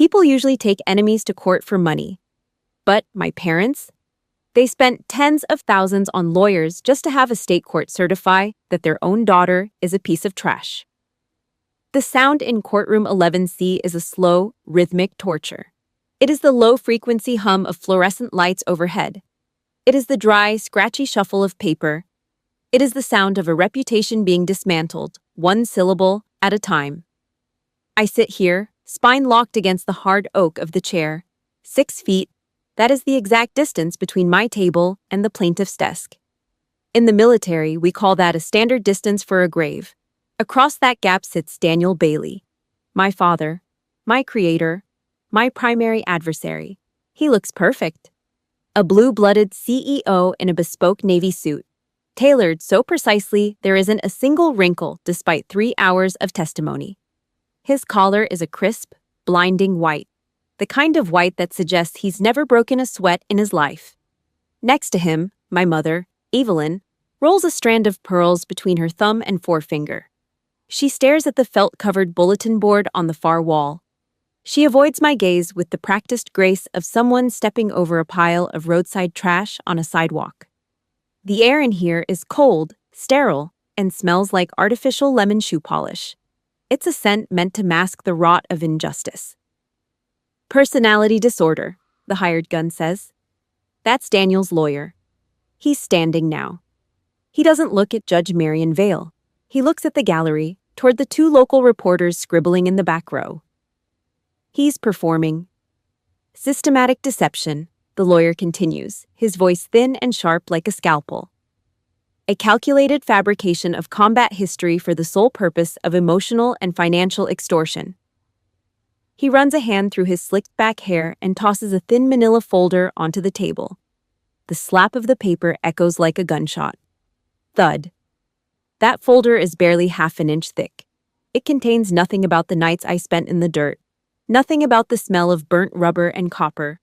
People usually take enemies to court for money. But my parents? They spent tens of thousands on lawyers just to have a state court certify that their own daughter is a piece of trash. The sound in courtroom 11C is a slow, rhythmic torture. It is the low-frequency hum of fluorescent lights overhead. It is the dry, scratchy shuffle of paper. It is the sound of a reputation being dismantled, one syllable at a time. I sit here, spine locked against the hard oak of the chair. 6 feet, that is the exact distance between my table and the plaintiff's desk. In the military, we call that a standard distance for a grave. Across that gap sits Daniel Bailey, my father, my creator, my primary adversary. He looks perfect. A blue-blooded CEO in a bespoke Navy suit, tailored so precisely there isn't a single wrinkle despite 3 hours of testimony. His collar is a crisp, blinding white, the kind of white that suggests he's never broken a sweat in his life. Next to him, my mother, Evelyn, rolls a strand of pearls between her thumb and forefinger. She stares at the felt-covered bulletin board on the far wall. She avoids my gaze with the practiced grace of someone stepping over a pile of roadside trash on a sidewalk. The air in here is cold, sterile, and smells like artificial lemon shoe polish. It's a scent meant to mask the rot of injustice. Personality disorder, the hired gun says. That's Daniel's lawyer. He's standing now. He doesn't look at Judge Marion Vale. He looks at the gallery, toward the 2 local reporters scribbling in the back row. He's performing. Systematic deception, the lawyer continues, his voice thin and sharp like a scalpel. A calculated fabrication of combat history for the sole purpose of emotional and financial extortion. He runs a hand through his slicked-back hair and tosses a thin manila folder onto the table. The slap of the paper echoes like a gunshot. Thud. That folder is barely half an inch thick. It contains nothing about the nights I spent in the dirt, nothing about the smell of burnt rubber and copper.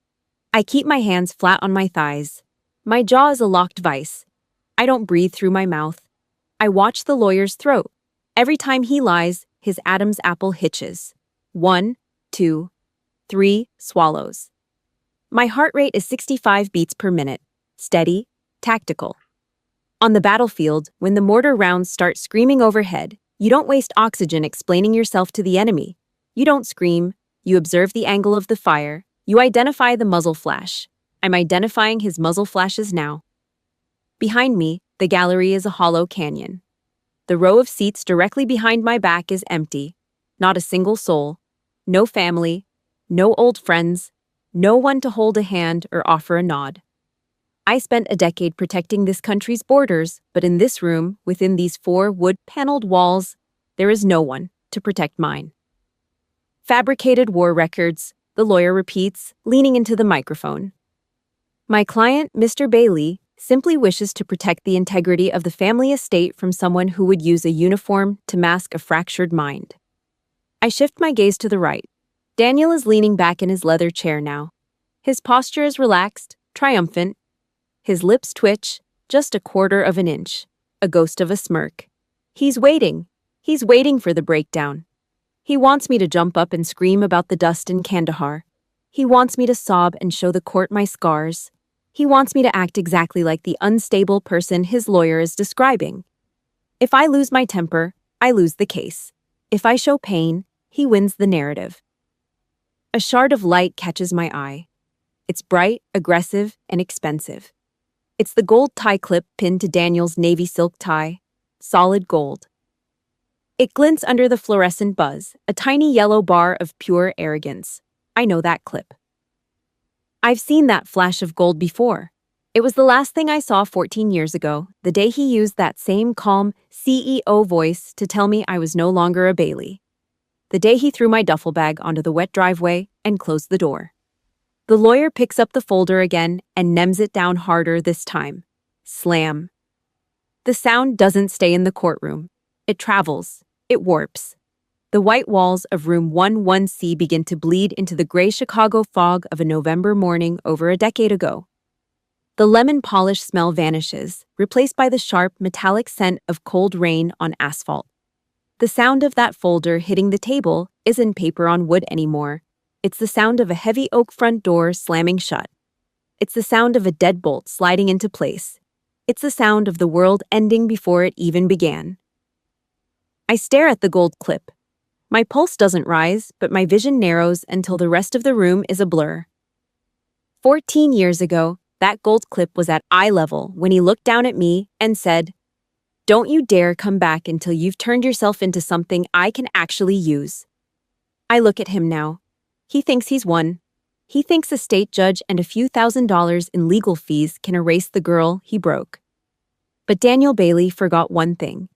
I keep my hands flat on my thighs. My jaw is a locked vice. I don't breathe through my mouth. I watch the lawyer's throat. Every time he lies, his Adam's apple hitches. 1, 2, 3 swallows. My heart rate is 65 beats per minute. Steady, tactical. On the battlefield, when the mortar rounds start screaming overhead, you don't waste oxygen explaining yourself to the enemy. You don't scream. You observe the angle of the fire. You identify the muzzle flash. I'm identifying his muzzle flashes now. Behind me, the gallery is a hollow canyon. The row of seats directly behind my back is empty. Not a single soul. No family. No old friends. No one to hold a hand or offer a nod. I spent a decade protecting this country's borders, but in this room, within these 4 wood-paneled walls, there is no one to protect mine. Fabricated war records, the lawyer repeats, leaning into the microphone. My client, Mr. Bailey, simply wishes to protect the integrity of the family estate from someone who would use a uniform to mask a fractured mind. I shift my gaze to the right. Daniel is leaning back in his leather chair now. His posture is relaxed, triumphant. His lips twitch, just a quarter of an inch, a ghost of a smirk. He's waiting. He's waiting for the breakdown. He wants me to jump up and scream about the dust in Kandahar. He wants me to sob and show the court my scars. He wants me to act exactly like the unstable person his lawyer is describing. If I lose my temper, I lose the case. If I show pain, he wins the narrative. A shard of light catches my eye. It's bright, aggressive, and expensive. It's the gold tie clip pinned to Daniel's navy silk tie. Solid gold. It glints under the fluorescent buzz, a tiny yellow bar of pure arrogance. I know that clip. I've seen that flash of gold before. It was the last thing I saw 14 years ago, the day he used that same calm CEO voice to tell me I was no longer a Bailey. The day he threw my duffel bag onto the wet driveway and closed the door. The lawyer picks up the folder again and nems it down harder this time. Slam. The sound doesn't stay in the courtroom. It travels. It warps. The white walls of room 11C begin to bleed into the gray Chicago fog of a November morning over a decade ago. The lemon polish smell vanishes, replaced by the sharp, metallic scent of cold rain on asphalt. The sound of that folder hitting the table isn't paper on wood anymore. It's the sound of a heavy oak front door slamming shut. It's the sound of a deadbolt sliding into place. It's the sound of the world ending before it even began. I stare at the gold clip. My pulse doesn't rise, but my vision narrows until the rest of the room is a blur. 14 years ago, that gold clip was at eye level when he looked down at me and said, "Don't you dare come back until you've turned yourself into something I can actually use." I look at him now. He thinks he's won. He thinks a state judge and a few $1,000s in legal fees can erase the girl he broke. But Daniel Bailey forgot one thing.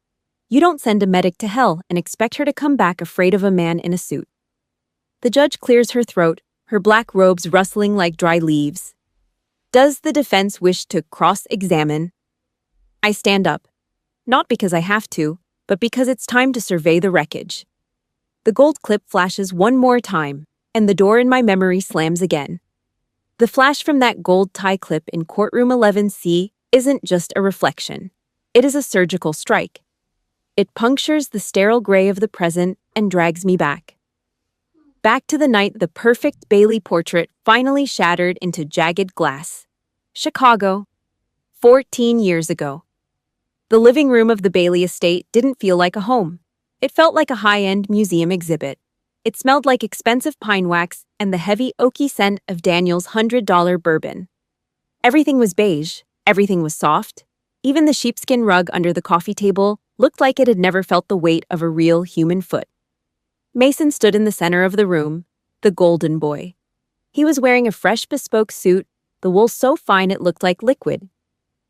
You don't send a medic to hell and expect her to come back afraid of a man in a suit. The judge clears her throat, her black robes rustling like dry leaves. Does the defense wish to cross-examine? I stand up. Not because I have to, but because it's time to survey the wreckage. The gold clip flashes one more time, and the door in my memory slams again. The flash from that gold tie clip in courtroom 11C isn't just a reflection. It is a surgical strike. It punctures the sterile gray of the present and drags me back. Back to the night the perfect Bailey portrait finally shattered into jagged glass. Chicago, 14 years ago. The living room of the Bailey estate didn't feel like a home. It felt like a high-end museum exhibit. It smelled like expensive pine wax and the heavy oaky scent of Daniel's $100 bourbon. Everything was beige. Everything was soft. Even the sheepskin rug under the coffee table looked like it had never felt the weight of a real human foot. Mason stood in the center of the room, the golden boy. He was wearing a fresh bespoke suit, the wool so fine it looked like liquid.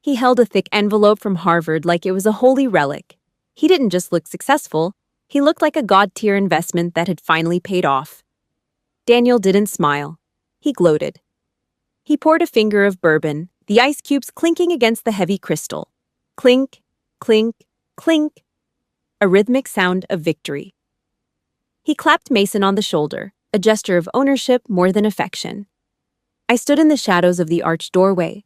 He held a thick envelope from Harvard like it was a holy relic. He didn't just look successful, he looked like a god-tier investment that had finally paid off. Daniel didn't smile. He gloated. He poured a finger of bourbon, the ice cubes clinking against the heavy crystal. Clink, clink, clink. A rhythmic sound of victory. He clapped Mason on the shoulder, a gesture of ownership more than affection. I stood in the shadows of the arched doorway.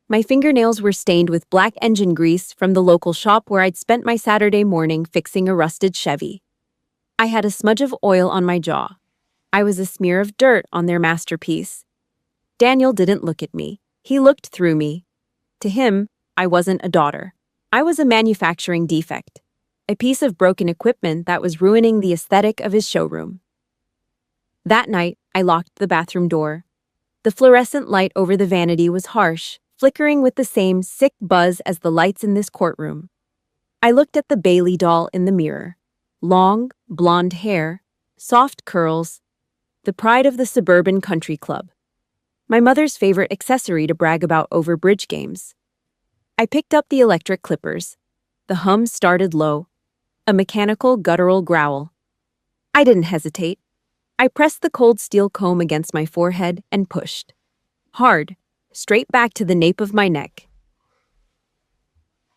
My fingernails were stained with black engine grease from the local shop where I'd spent my Saturday morning fixing a rusted Chevy. I had a smudge of oil on my jaw. I was a smear of dirt on their masterpiece. Daniel didn't look at me. He looked through me. To him, I wasn't a daughter. I was a manufacturing defect, a piece of broken equipment that was ruining the aesthetic of his showroom. That night, I locked the bathroom door. The fluorescent light over the vanity was harsh, flickering with the same sick buzz as the lights in this courtroom. I looked at the Bailey doll in the mirror. Long, blonde hair, soft curls, the pride of the suburban country club. My mother's favorite accessory to brag about over bridge games. I picked up the electric clippers. The hum started low, a mechanical guttural growl. I didn't hesitate. I pressed the cold steel comb against my forehead and pushed. Hard, straight back to the nape of my neck.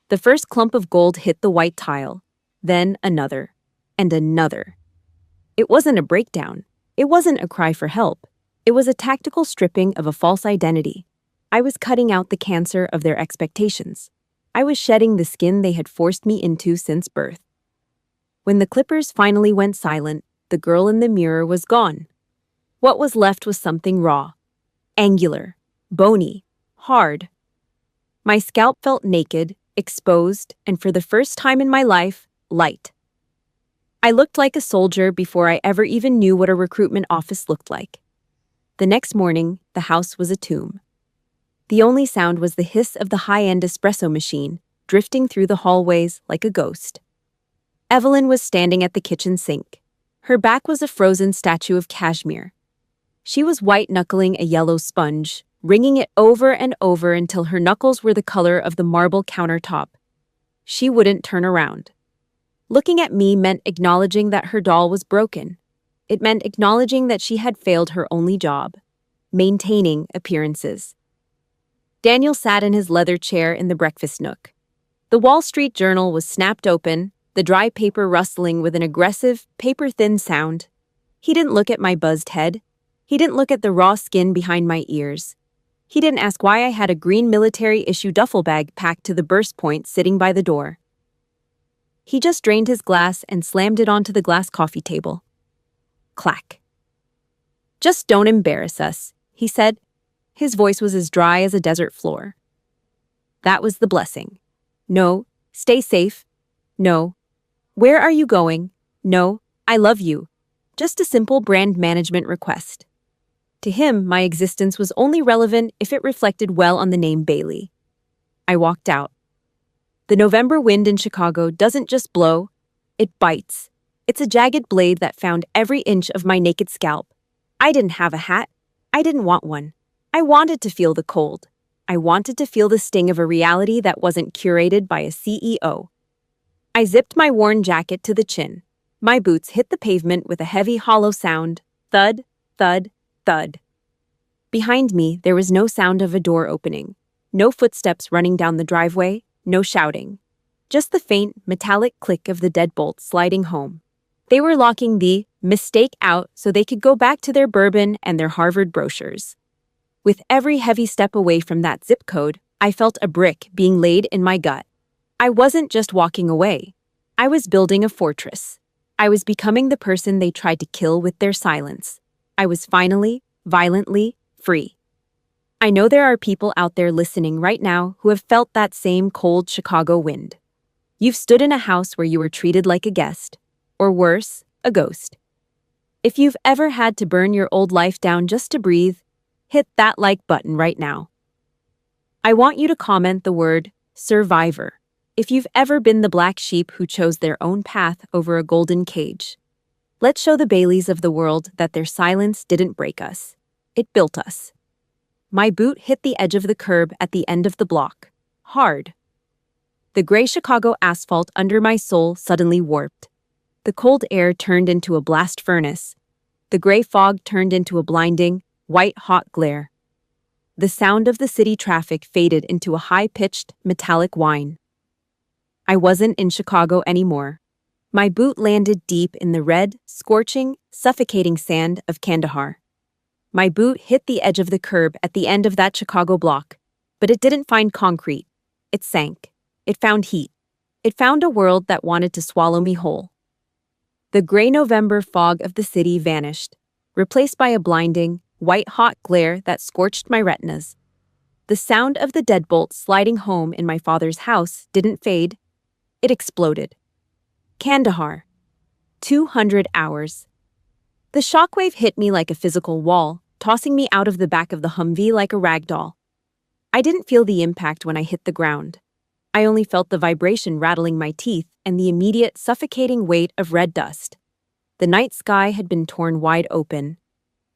The first clump of gold hit the white tile, then another, and another. It wasn't a breakdown. It wasn't a cry for help. It was a tactical stripping of a false identity. I was cutting out the cancer of their expectations. I was shedding the skin they had forced me into since birth. When the clippers finally went silent, the girl in the mirror was gone. What was left was something raw, angular, bony, hard. My scalp felt naked, exposed, and for the first time in my life, light. I looked like a soldier before I ever even knew what a recruitment office looked like. The next morning, the house was a tomb. The only sound was the hiss of the high-end espresso machine, drifting through the hallways like a ghost. Evelyn was standing at the kitchen sink. Her back was a frozen statue of cashmere. She was white-knuckling a yellow sponge, wringing it over and over until her knuckles were the color of the marble countertop. She wouldn't turn around. Looking at me meant acknowledging that her doll was broken. It meant acknowledging that she had failed her only job, maintaining appearances. Daniel sat in his leather chair in the breakfast nook. The Wall Street Journal was snapped open, the dry paper rustling with an aggressive, paper-thin sound. He didn't look at my buzzed head. He didn't look at the raw skin behind my ears. He didn't ask why I had a green military-issue duffel bag packed to the burst point sitting by the door. He just drained his glass and slammed it onto the glass coffee table. Clack. Just don't embarrass us, he said. His voice was as dry as a desert floor. That was the blessing. No, stay safe. No. Where are you going? No, I love you. Just a simple brand management request. To him, my existence was only relevant if it reflected well on the name Bailey. I walked out. The November wind in Chicago doesn't just blow, it bites. It's a jagged blade that found every inch of my naked scalp. I didn't have a hat. I didn't want one. I wanted to feel the cold. I wanted to feel the sting of a reality that wasn't curated by a CEO. I zipped my worn jacket to the chin. My boots hit the pavement with a heavy, hollow sound. Thud, thud, thud. Behind me, there was no sound of a door opening. No footsteps running down the driveway. No shouting. Just the faint, metallic click of the deadbolt sliding home. They were locking the mistake out so they could go back to their bourbon and their Harvard brochures. With every heavy step away from that zip code, I felt a brick being laid in my gut. I wasn't just walking away. I was building a fortress. I was becoming the person they tried to kill with their silence. I was finally, violently, free. I know there are people out there listening right now who have felt that same cold Chicago wind. You've stood in a house where you were treated like a guest, or worse, a ghost. If you've ever had to burn your old life down just to breathe, hit that like button right now. I want you to comment the word survivor if you've ever been the black sheep who chose their own path over a golden cage. Let's show the Baileys of the world that their silence didn't break us. It built us. My boot hit the edge of the curb at the end of the block. Hard. The gray Chicago asphalt under my sole suddenly warped. The cold air turned into a blast furnace. The gray fog turned into a blinding, white-hot glare. The sound of the city traffic faded into a high-pitched, metallic whine. I wasn't in Chicago anymore. My boot landed deep in the red, scorching, suffocating sand of Kandahar. My boot hit the edge of the curb at the end of that Chicago block, but it didn't find concrete. It sank. It found heat. It found a world that wanted to swallow me whole. The gray November fog of the city vanished, replaced by a blinding, white-hot glare that scorched my retinas. The sound of the deadbolt sliding home in my father's house didn't fade. It exploded. Kandahar. 200 hours. The shockwave hit me like a physical wall, tossing me out of the back of the Humvee like a rag doll. I didn't feel the impact when I hit the ground. I only felt the vibration rattling my teeth and the immediate suffocating weight of red dust. The night sky had been torn wide open.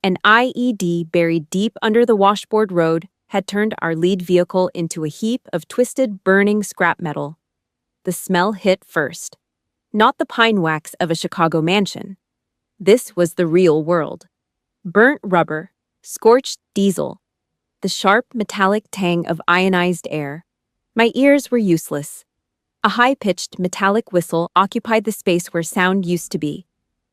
An IED buried deep under the washboard road had turned our lead vehicle into a heap of twisted, burning scrap metal. The smell hit first. Not the pine wax of a Chicago mansion. This was the real world. Burnt rubber, scorched diesel, the sharp metallic tang of ionized air. My ears were useless. A high-pitched metallic whistle occupied the space where sound used to be,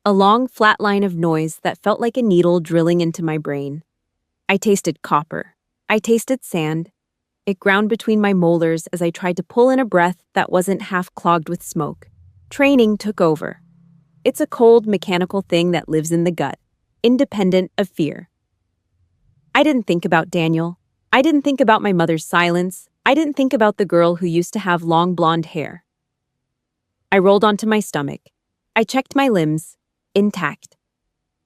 a long flat line of noise that felt like a needle drilling into my brain. I tasted copper. I tasted sand. It ground between my molars as I tried to pull in a breath that wasn't half clogged with smoke. Training took over. It's a cold, mechanical thing that lives in the gut, independent of fear. I didn't think about Daniel. I didn't think about my mother's silence. I didn't think about the girl who used to have long blonde hair. I rolled onto my stomach. I checked my limbs, intact.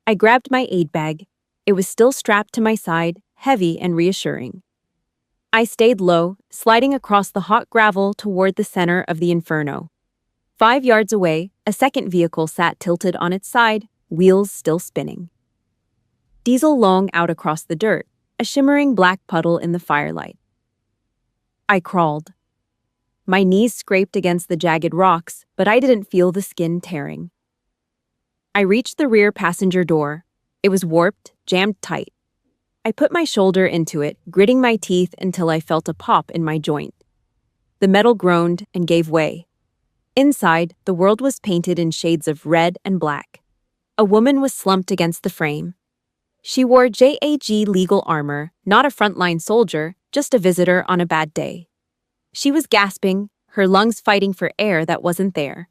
I grabbed my aid bag. It was still strapped to my side, heavy and reassuring. I stayed low, sliding across the hot gravel toward the center of the inferno. 5 yards away, a second vehicle sat tilted on its side, wheels still spinning. Diesel lung out across the dirt, a shimmering black puddle in the firelight. I crawled. My knees scraped against the jagged rocks, but I didn't feel the skin tearing. I reached the rear passenger door. It was warped, jammed tight. I put my shoulder into it, gritting my teeth until I felt a pop in my joint. The metal groaned and gave way. Inside, the world was painted in shades of red and black. A woman was slumped against the frame. She wore JAG legal armor, not a frontline soldier, just a visitor on a bad day. She was gasping, her lungs fighting for air that wasn't there.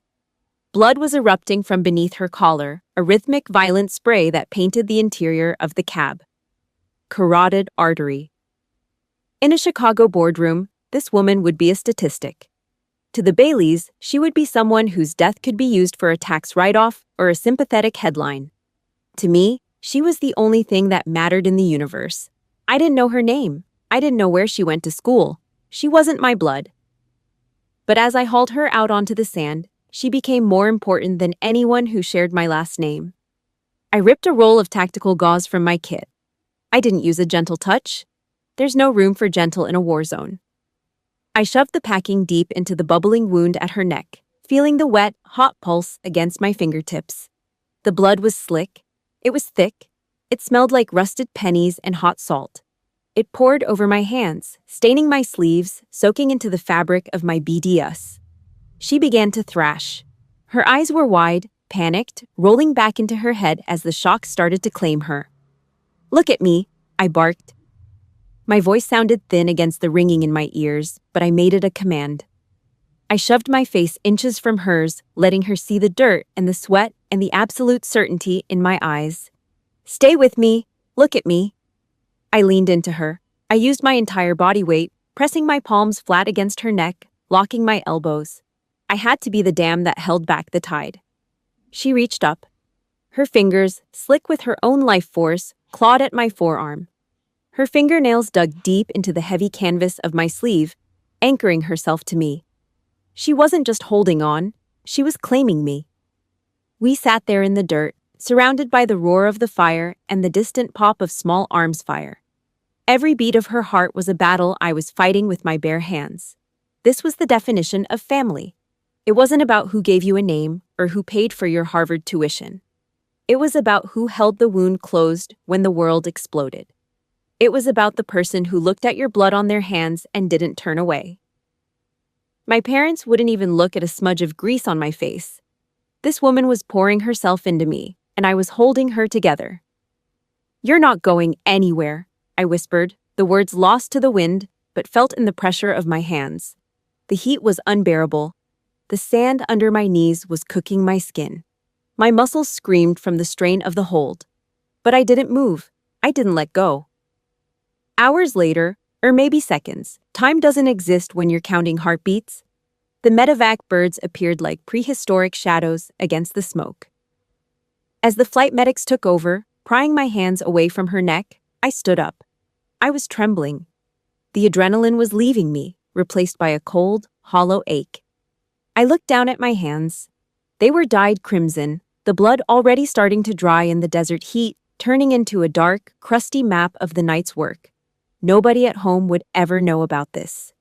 Blood was erupting from beneath her collar, a rhythmic, violent spray that painted the interior of the cab. Carotid artery. In a Chicago boardroom, this woman would be a statistic. To the Baileys, she would be someone whose death could be used for a tax write-off or a sympathetic headline. To me, she was the only thing that mattered in the universe. I didn't know her name. I didn't know where she went to school. She wasn't my blood. But as I hauled her out onto the sand, she became more important than anyone who shared my last name. I ripped a roll of tactical gauze from my kit. I didn't use a gentle touch. There's no room for gentle in a war zone. I shoved the packing deep into the bubbling wound at her neck, feeling the wet, hot pulse against my fingertips. The blood was slick. It was thick. It smelled like rusted pennies and hot salt. It poured over my hands, staining my sleeves, soaking into the fabric of my BDS. She began to thrash. Her eyes were wide, panicked, rolling back into her head as the shock started to claim her. "Look at me," I barked. My voice sounded thin against the ringing in my ears, but I made it a command. I shoved my face inches from hers, letting her see the dirt and the sweat and the absolute certainty in my eyes. "Stay with me. Look at me." I leaned into her. I used my entire body weight, pressing my palms flat against her neck, locking my elbows. I had to be the dam that held back the tide. She reached up. Her fingers, slick with her own life force, clawed at my forearm. Her fingernails dug deep into the heavy canvas of my sleeve, anchoring herself to me. She wasn't just holding on, she was claiming me. We sat there in the dirt, surrounded by the roar of the fire and the distant pop of small arms fire. Every beat of her heart was a battle I was fighting with my bare hands. This was the definition of family. It wasn't about who gave you a name or who paid for your Harvard tuition. It was about who held the wound closed when the world exploded. It was about the person who looked at your blood on their hands and didn't turn away. My parents wouldn't even look at a smudge of grease on my face. This woman was pouring herself into me, and I was holding her together. "You're not going anywhere," I whispered, the words lost to the wind, but felt in the pressure of my hands. The heat was unbearable. The sand under my knees was cooking my skin. My muscles screamed from the strain of the hold. But I didn't move. I didn't let go. Hours later, or maybe seconds, time doesn't exist when you're counting heartbeats. The medevac birds appeared like prehistoric shadows against the smoke. As the flight medics took over, prying my hands away from her neck, I stood up. I was trembling. The adrenaline was leaving me, replaced by a cold, hollow ache. I looked down at my hands. They were dyed crimson, the blood already starting to dry in the desert heat, turning into a dark, crusty map of the night's work. Nobody at home would ever know about this.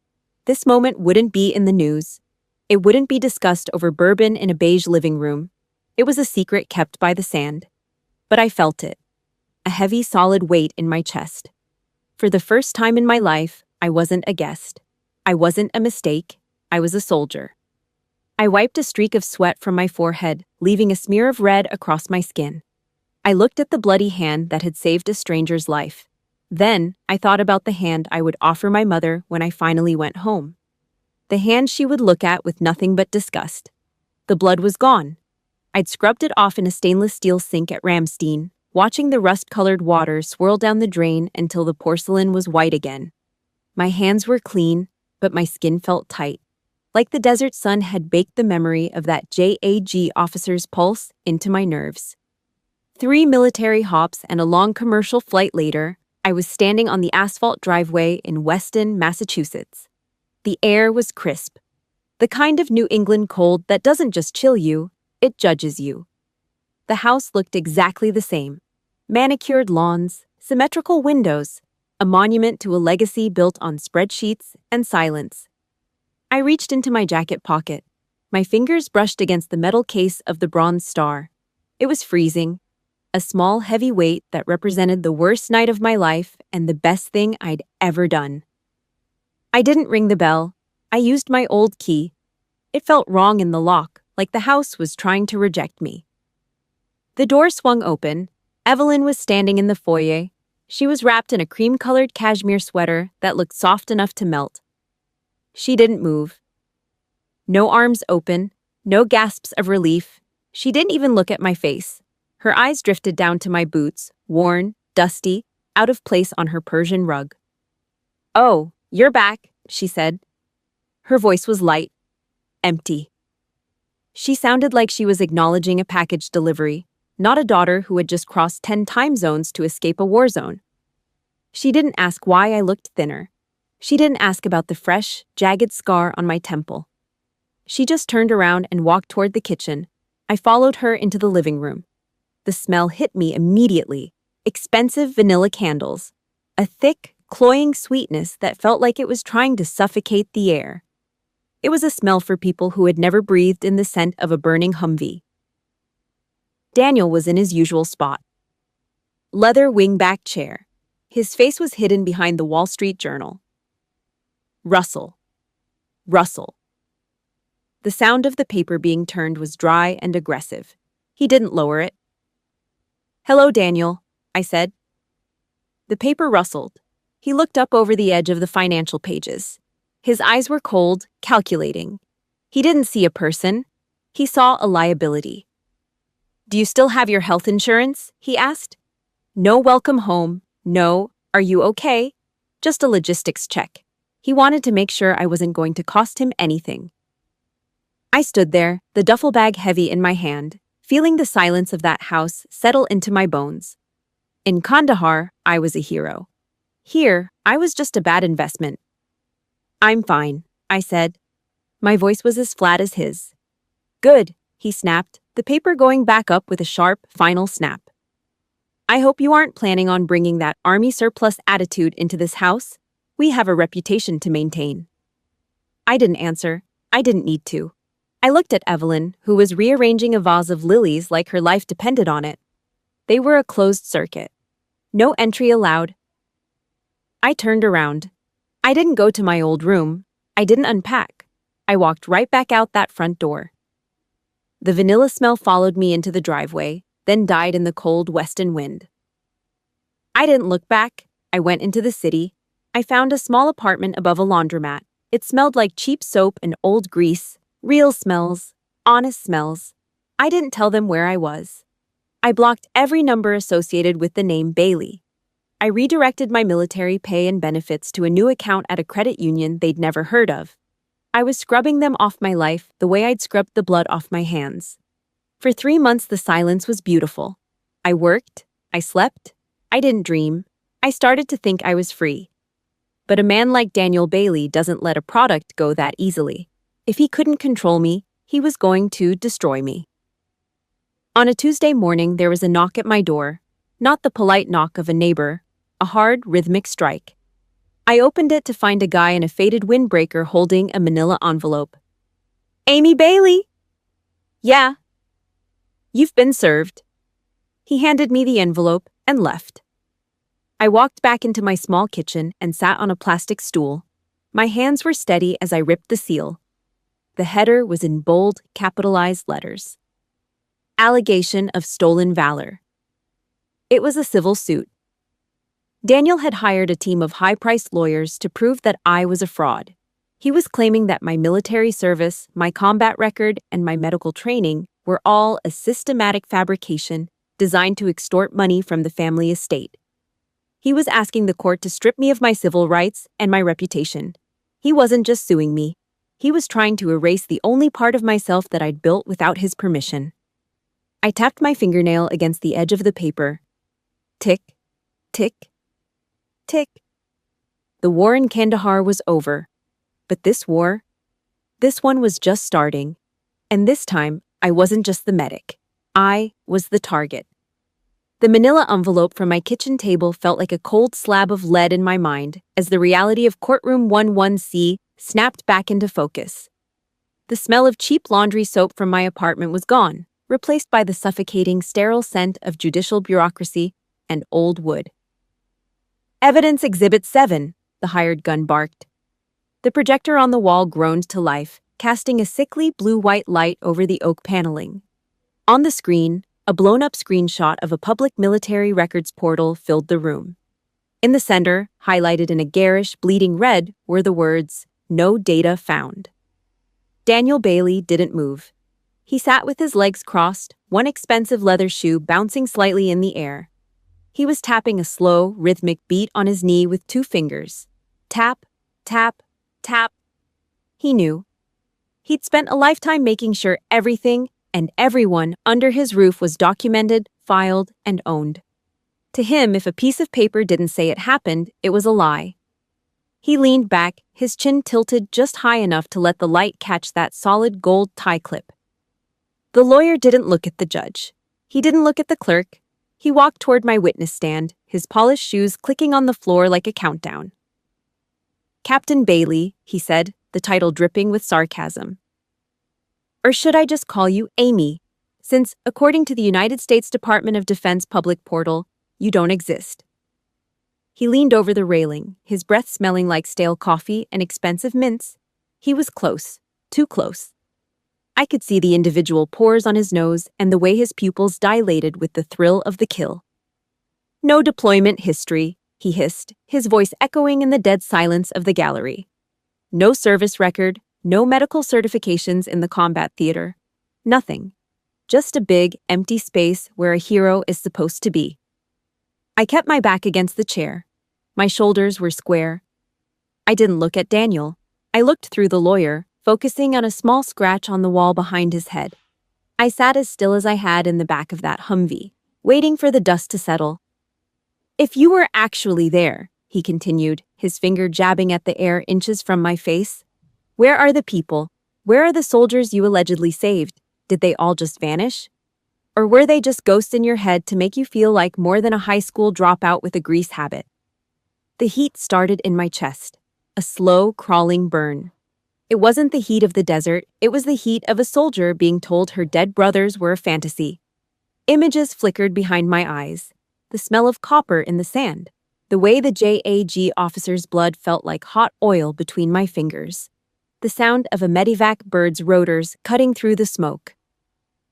This moment wouldn't be in the news. It wouldn't be discussed over bourbon in a beige living room. It was a secret kept by the sand. But I felt it. A heavy, solid weight in my chest. For the first time in my life, I wasn't a guest. I wasn't a mistake. I was a soldier. I wiped a streak of sweat from my forehead, leaving a smear of red across my skin. I looked at the bloody hand that had saved a stranger's life. Then, I thought about the hand I would offer my mother when I finally went home. The hand she would look at with nothing but disgust. The blood was gone. I'd scrubbed it off in a stainless steel sink at Ramstein, watching the rust-colored water swirl down the drain until the porcelain was white again. My hands were clean, but my skin felt tight. Like the desert sun had baked the memory of that JAG officer's pulse into my nerves. 3 military hops and a long commercial flight later, I was standing on the asphalt driveway in Weston, Massachusetts. The air was crisp. The kind of New England cold that doesn't just chill you, it judges you. The house looked exactly the same. Manicured lawns, symmetrical windows, a monument to a legacy built on spreadsheets and silence. I reached into my jacket pocket. My fingers brushed against the metal case of the bronze star. It was freezing, a small, heavy weight that represented the worst night of my life and the best thing I'd ever done. I didn't ring the bell. I used my old key. It felt wrong in the lock, like the house was trying to reject me. The door swung open. Evelyn was standing in the foyer. She was wrapped in a cream-colored cashmere sweater that looked soft enough to melt. She didn't move. No arms open, No gasps of relief. She didn't even look at my face. Her eyes drifted down to my boots, worn, dusty, out of place on her Persian rug. "Oh, you're back," she said. Her voice was light, empty. She sounded like she was acknowledging a package delivery, not a daughter who had just crossed 10 time zones to escape a war zone. She didn't ask why I looked thinner. She didn't ask about the fresh, jagged scar on my temple. She just turned around and walked toward the kitchen. I followed her into the living room. The smell hit me immediately. Expensive vanilla candles. A thick, cloying sweetness that felt like it was trying to suffocate the air. It was a smell for people who had never breathed in the scent of a burning Humvee. Daniel was in his usual spot. Leather wingback chair. His face was hidden behind the Wall Street Journal. Rustle. Rustle. The sound of the paper being turned was dry and aggressive. He didn't lower it. "Hello, Daniel," I said. The paper rustled. He looked up over the edge of the financial pages. His eyes were cold, calculating. He didn't see a person. He saw a liability. "Do you still have your health insurance?" he asked. No welcome home. No, "Are you okay?" Just a logistics check. He wanted to make sure I wasn't going to cost him anything. I stood there, the duffel bag heavy in my hand, feeling the silence of that house settle into my bones. In Kandahar, I was a hero. Here, I was just a bad investment. "I'm fine," I said. My voice was as flat as his. "Good," he snapped, the paper going back up with a sharp, final snap. "I hope you aren't planning on bringing that army surplus attitude into this house. We have a reputation to maintain." I didn't answer. I didn't need to. I looked at Evelyn, who was rearranging a vase of lilies like her life depended on it. They were a closed circuit. No entry allowed. I turned around. I didn't go to my old room. I didn't unpack. I walked right back out that front door. The vanilla smell followed me into the driveway, then died in the cold western wind. I didn't look back. I went into the city. I found a small apartment above a laundromat. It smelled like cheap soap and old grease. Real smells, honest smells. I didn't tell them where I was. I blocked every number associated with the name Bailey. I redirected my military pay and benefits to a new account at a credit union they'd never heard of. I was scrubbing them off my life the way I'd scrubbed the blood off my hands. For 3 months, the silence was beautiful. I worked, I slept, I didn't dream. I started to think I was free. But a man like Daniel Bailey doesn't let a product go that easily. If he couldn't control me, he was going to destroy me. On a Tuesday morning, there was a knock at my door. Not the polite knock of a neighbor, a hard, rhythmic strike. I opened it to find a guy in a faded windbreaker holding a manila envelope. "Amy Bailey?" "Yeah." "You've been served." He handed me the envelope and left. I walked back into my small kitchen and sat on a plastic stool. My hands were steady as I ripped the seal. The header was in bold, capitalized letters. Allegation of stolen valor. It was a civil suit. Daniel had hired a team of high-priced lawyers to prove that I was a fraud. He was claiming that my military service, my combat record, and my medical training were all a systematic fabrication designed to extort money from the family estate. He was asking the court to strip me of my civil rights and my reputation. He wasn't just suing me. He was trying to erase the only part of myself that I'd built without his permission. I tapped my fingernail against the edge of the paper. Tick, tick, tick. The war in Kandahar was over. But this one was just starting. And this time, I wasn't just the medic. I was the target. The manila envelope from my kitchen table felt like a cold slab of lead in my mind as the reality of courtroom 11C snapped back into focus. The smell of cheap laundry soap from my apartment was gone, replaced by the suffocating, sterile scent of judicial bureaucracy and old wood. "Evidence Exhibit 7, the hired gun barked. The projector on the wall groaned to life, casting a sickly blue-white light over the oak paneling. On the screen, a blown-up screenshot of a public military records portal filled the room. In the center, highlighted in a garish, bleeding red, were the words, "No data found." Daniel Bailey didn't move. He sat with his legs crossed, one expensive leather shoe bouncing slightly in the air. He was tapping a slow, rhythmic beat on his knee with 2 fingers. Tap, tap, tap. He knew. He'd spent a lifetime making sure everything and everyone under his roof was documented, filed, and owned. To him, if a piece of paper didn't say it happened, it was a lie. He leaned back, his chin tilted just high enough to let the light catch that solid gold tie clip. The lawyer didn't look at the judge. He didn't look at the clerk. He walked toward my witness stand, his polished shoes clicking on the floor like a countdown. "Captain Bailey," he said, the title dripping with sarcasm. "Or should I just call you Amy, since, according to the United States Department of Defense public portal, you don't exist." He leaned over the railing, his breath smelling like stale coffee and expensive mints. He was close, too close. I could see the individual pores on his nose and the way his pupils dilated with the thrill of the kill. "No deployment history," he hissed, his voice echoing in the dead silence of the gallery. "No service record, no medical certifications in the combat theater. Nothing. Just a big, empty space where a hero is supposed to be." I kept my back against the chair. My shoulders were square. I didn't look at Daniel. I looked through the lawyer, focusing on a small scratch on the wall behind his head. I sat as still as I had in the back of that Humvee, waiting for the dust to settle. "If you were actually there," he continued, his finger jabbing at the air inches from my face, "where are the people? Where are the soldiers you allegedly saved? Did they all just vanish? Or were they just ghosts in your head to make you feel like more than a high school dropout with a grease habit?" The heat started in my chest, a slow, crawling burn. It wasn't the heat of the desert, it was the heat of a soldier being told her dead brothers were a fantasy. Images flickered behind my eyes, the smell of copper in the sand, the way the JAG officer's blood felt like hot oil between my fingers, the sound of a medevac bird's rotors cutting through the smoke.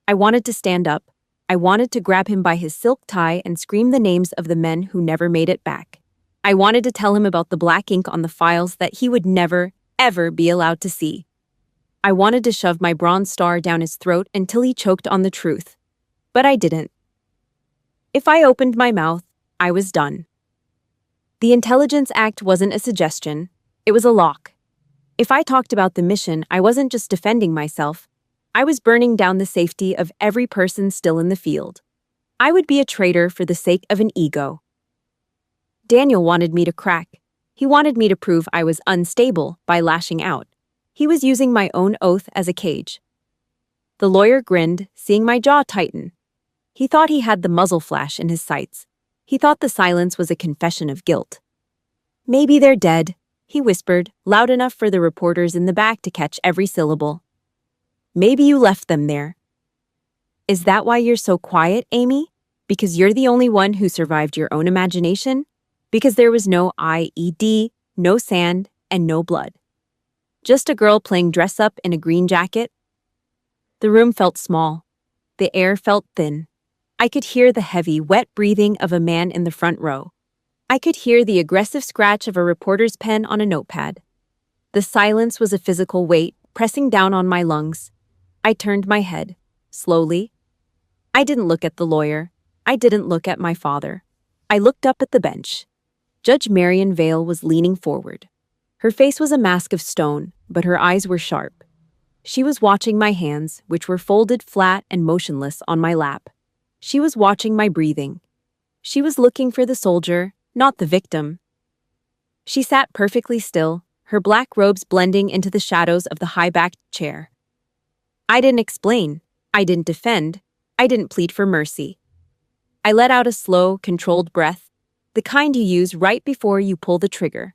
I wanted to stand up. I wanted to grab him by his silk tie and scream the names of the men who never made it back. I wanted to tell him about the black ink on the files that he would never, ever be allowed to see. I wanted to shove my bronze star down his throat until he choked on the truth. But I didn't. If I opened my mouth, I was done. The Intelligence Act wasn't a suggestion, it was a lock. If I talked about the mission, I wasn't just defending myself. I was burning down the safety of every person still in the field. I would be a traitor for the sake of an ego. Daniel wanted me to crack. He wanted me to prove I was unstable by lashing out. He was using my own oath as a cage. The lawyer grinned, seeing my jaw tighten. He thought he had the muzzle flash in his sights. He thought the silence was a confession of guilt. "Maybe they're dead," he whispered, loud enough for the reporters in the back to catch every syllable. "Maybe you left them there." "Is that why you're so quiet, Amy? Because you're the only one who survived your own imagination? Because there was no IED, no sand, and no blood? Just a girl playing dress-up in a green jacket?" The room felt small. The air felt thin. I could hear the heavy, wet breathing of a man in the front row. I could hear the aggressive scratch of a reporter's pen on a notepad. The silence was a physical weight, pressing down on my lungs. I turned my head, slowly. I didn't look at the lawyer. I didn't look at my father. I looked up at the bench. Judge Marion Vale was leaning forward. Her face was a mask of stone, but her eyes were sharp. She was watching my hands, which were folded flat and motionless on my lap. She was watching my breathing. She was looking for the soldier, not the victim. She sat perfectly still, her black robes blending into the shadows of the high-backed chair. I didn't explain. I didn't defend. I didn't plead for mercy. I let out a slow, controlled breath, the kind you use right before you pull the trigger.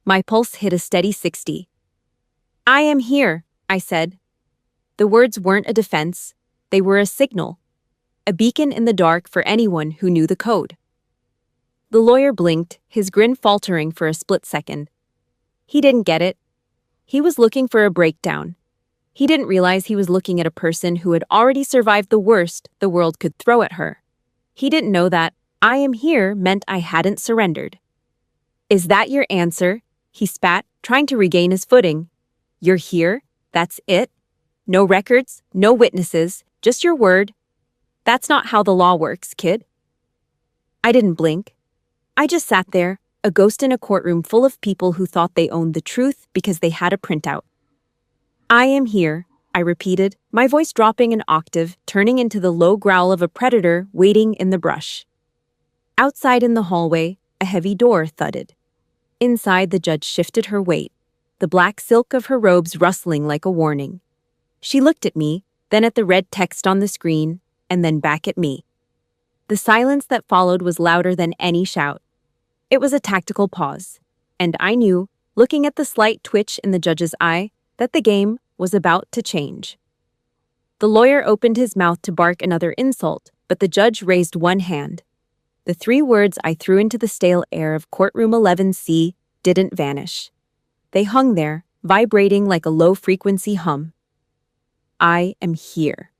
My pulse hit a steady 60. "I am here," I said. The words weren't a defense. They were a signal, a beacon in the dark for anyone who knew the code. The lawyer blinked, his grin faltering for a split second. He didn't get it. He was looking for a breakdown. He didn't realize he was looking at a person who had already survived the worst the world could throw at her. He didn't know that "I am here" meant I hadn't surrendered. "Is that your answer?" he spat, trying to regain his footing. "You're here? That's it?" No records, no witnesses, just your word. That's not how the law works, kid. I didn't blink. I just sat there, a ghost in a courtroom full of people who thought they owned the truth because they had a printout. I am here, I repeated, my voice dropping an octave, turning into the low growl of a predator waiting in the brush. Outside in the hallway, a heavy door thudded. Inside, the judge shifted her weight, the black silk of her robes rustling like a warning. She looked at me, then at the red text on the screen, and then back at me. The silence that followed was louder than any shout. It was a tactical pause, and I knew, looking at the slight twitch in the judge's eye, that the game was about to change. The lawyer opened his mouth to bark another insult, but the judge raised one hand. The 3 words I threw into the stale air of courtroom 11C didn't vanish. They hung there, vibrating like a low-frequency hum. I am here.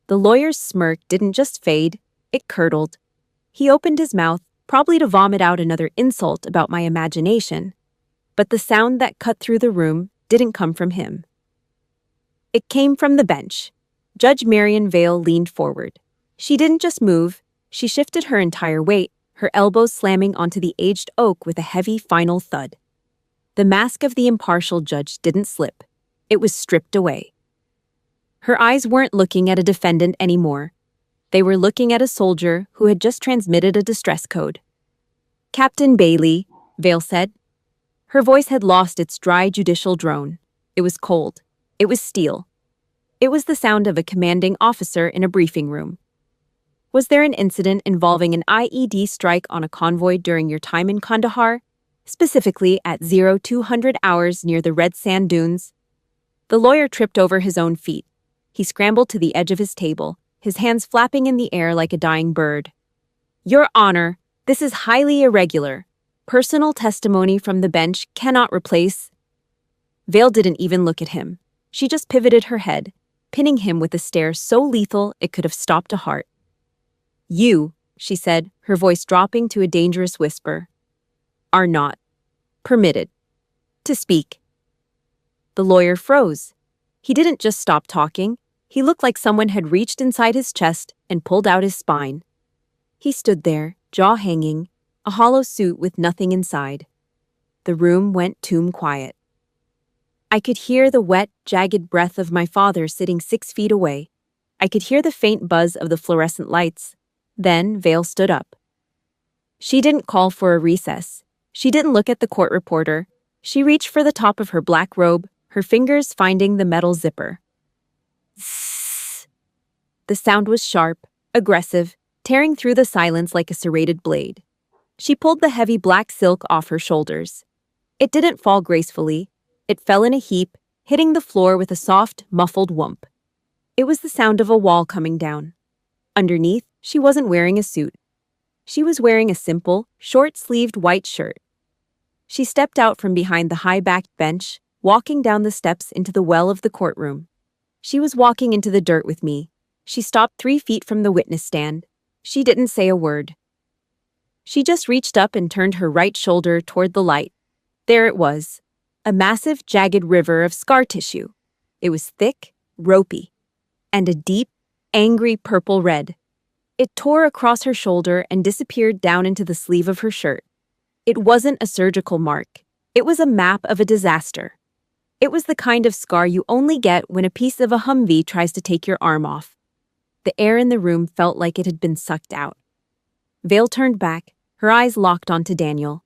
The lawyer's smirk didn't just fade, it curdled. He opened his mouth, probably to vomit out another insult about my imagination, but the sound that cut through the room didn't come from him. It came from the bench. Judge Marion Vale leaned forward. She didn't just move, she shifted her entire weight, her elbows slamming onto the aged oak with a heavy final thud. The mask of the impartial judge didn't slip. It was stripped away. Her eyes weren't looking at a defendant anymore. They were looking at a soldier who had just transmitted a distress code. "Captain Bailey," Vale said. Her voice had lost its dry judicial drone. It was cold. It was steel. It was the sound of a commanding officer in a briefing room. "Was there an incident involving an IED strike on a convoy during your time in Kandahar, specifically at 0200 hours near the red sand dunes?" The lawyer tripped over his own feet. He scrambled to the edge of his table, his hands flapping in the air like a dying bird. "Your Honor, this is highly irregular. Personal testimony from the bench cannot replace—" Vale didn't even look at him. She just pivoted her head, pinning him with a stare so lethal it could have stopped a heart. "You," she said, her voice dropping to a dangerous whisper, "are not permitted to speak." The lawyer froze. He didn't just stop talking. He looked like someone had reached inside his chest and pulled out his spine. He stood there, jaw hanging, a hollow suit with nothing inside. The room went tomb quiet. I could hear the wet, jagged breath of my father sitting 6 feet away. I could hear the faint buzz of the fluorescent lights. Then Vale stood up. She didn't call for a recess. She didn't look at the court reporter. She reached for the top of her black robe, her fingers finding the metal zipper. Zzz. The sound was sharp, aggressive, tearing through the silence like a serrated blade. She pulled the heavy black silk off her shoulders. It didn't fall gracefully. It fell in a heap, hitting the floor with a soft, muffled whump. It was the sound of a wall coming down. Underneath, she wasn't wearing a suit. She was wearing a simple, short-sleeved white shirt. She stepped out from behind the high-backed bench, walking down the steps into the well of the courtroom. She was walking into the dirt with me. She stopped 3 feet from the witness stand. She didn't say a word. She just reached up and turned her right shoulder toward the light. There it was, a massive, jagged river of scar tissue. It was thick, ropey, and a deep, angry purple red. It tore across her shoulder and disappeared down into the sleeve of her shirt. It wasn't a surgical mark. It was a map of a disaster. It was the kind of scar you only get when a piece of a Humvee tries to take your arm off. The air in the room felt like it had been sucked out. Vale turned back, her eyes locked onto Daniel.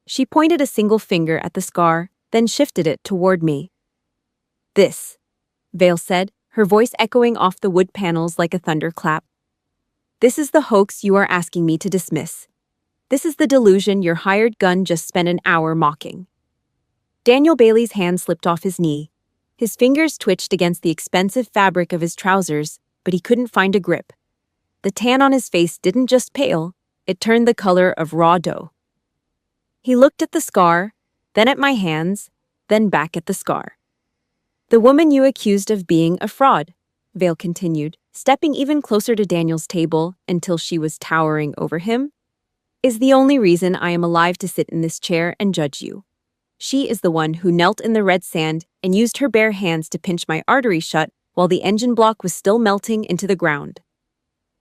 She pointed a single finger at the scar, then shifted it toward me. "This," Vale said, her voice echoing off the wood panels like a thunderclap. "This is the hoax you are asking me to dismiss. This is the delusion your hired gun just spent an hour mocking." Daniel Bailey's hand slipped off his knee. His fingers twitched against the expensive fabric of his trousers, but he couldn't find a grip. The tan on his face didn't just pale, it turned the color of raw dough. He looked at the scar, then at my hands, then back at the scar. "The woman you accused of being a fraud," Vale continued, stepping even closer to Daniel's table until she was towering over him, "is the only reason I am alive to sit in this chair and judge you. She is the one who knelt in the red sand and used her bare hands to pinch my artery shut while the engine block was still melting into the ground.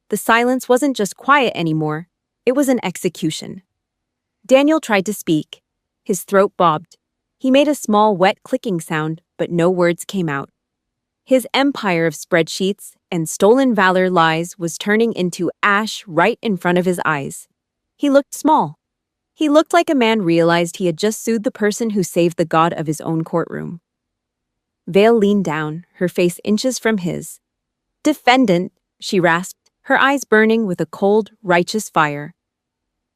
The silence wasn't just quiet anymore, it was an execution. Daniel tried to speak. His throat bobbed. He made a small, wet clicking sound, but no words came out. His empire of spreadsheets and stolen valor lies was turning into ash right in front of his eyes. He looked small. He looked like a man realized he had just sued the person who saved the god of his own courtroom. Vale leaned down, her face inches from his. "Defendant," she rasped, her eyes burning with a cold, righteous fire.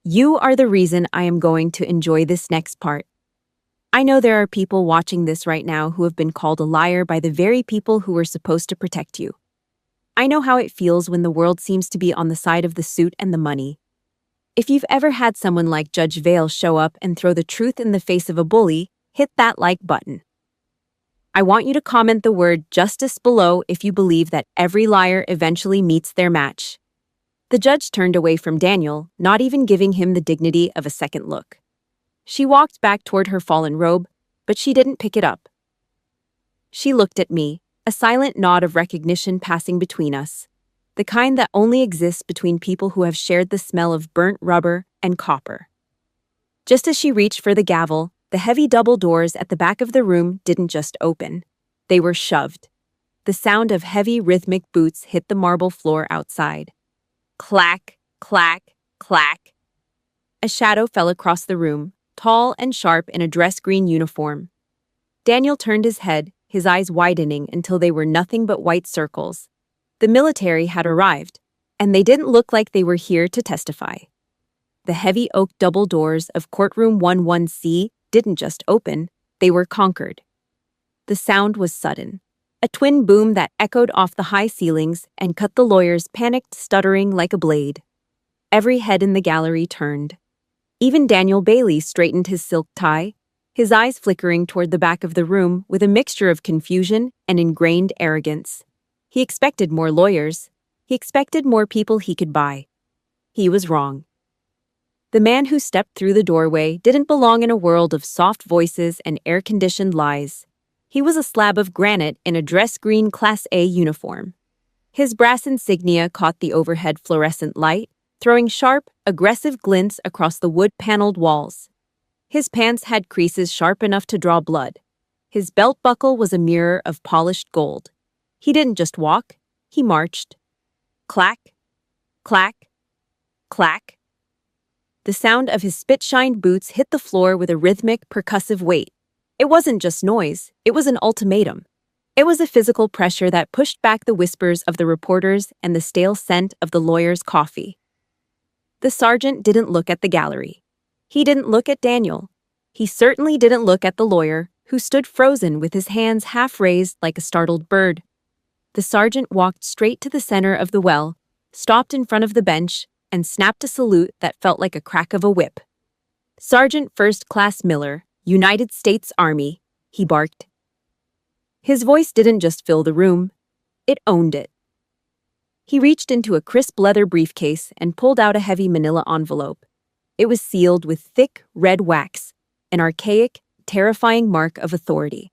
"You are the reason I am going to enjoy this next part. I know there are people watching this right now who have been called a liar by the very people who were supposed to protect you. I know how it feels when the world seems to be on the side of the suit and the money. If you've ever had someone like Judge Vale show up and throw the truth in the face of a bully, hit that like button. I want you to comment the word justice below if you believe that every liar eventually meets their match." The judge turned away from Daniel, not even giving him the dignity of a second look. She walked back toward her fallen robe, but she didn't pick it up. She looked at me, a silent nod of recognition passing between us, the kind that only exists between people who have shared the smell of burnt rubber and copper. Just as she reached for the gavel, the heavy double doors at the back of the room didn't just open. They were shoved. The sound of heavy rhythmic boots hit the marble floor outside. Clack, clack, clack. A shadow fell across the room, tall and sharp in a dress green uniform. Daniel turned his head, his eyes widening until they were nothing but white circles. The military had arrived, and they didn't look like they were here to testify. The heavy oak double doors of courtroom 11C didn't just open, they were conquered. The sound was sudden, a twin boom that echoed off the high ceilings and cut the lawyer's panicked stuttering like a blade. Every head in the gallery turned. Even Daniel Bailey straightened his silk tie, his eyes flickering toward the back of the room with a mixture of confusion and ingrained arrogance. He expected more lawyers. He expected more people he could buy. He was wrong. The man who stepped through the doorway didn't belong in a world of soft voices and air-conditioned lies. He was a slab of granite in a dress green Class A uniform. His brass insignia caught the overhead fluorescent light, throwing sharp, aggressive glints across the wood-paneled walls. His pants had creases sharp enough to draw blood. His belt buckle was a mirror of polished gold. He didn't just walk, he marched. Clack, clack, clack. The sound of his spit-shined boots hit the floor with a rhythmic, percussive weight. It wasn't just noise, it was an ultimatum. It was a physical pressure that pushed back the whispers of the reporters and the stale scent of the lawyer's coffee. The sergeant didn't look at the gallery. He didn't look at Daniel. He certainly didn't look at the lawyer, who stood frozen with his hands half raised like a startled bird. The sergeant walked straight to the center of the well, stopped in front of the bench, and snapped a salute that felt like a crack of a whip. "Sergeant First Class Miller, United States Army," he barked. His voice didn't just fill the room, it owned it. He reached into a crisp leather briefcase and pulled out a heavy manila envelope. It was sealed with thick, red wax, an archaic, terrifying mark of authority.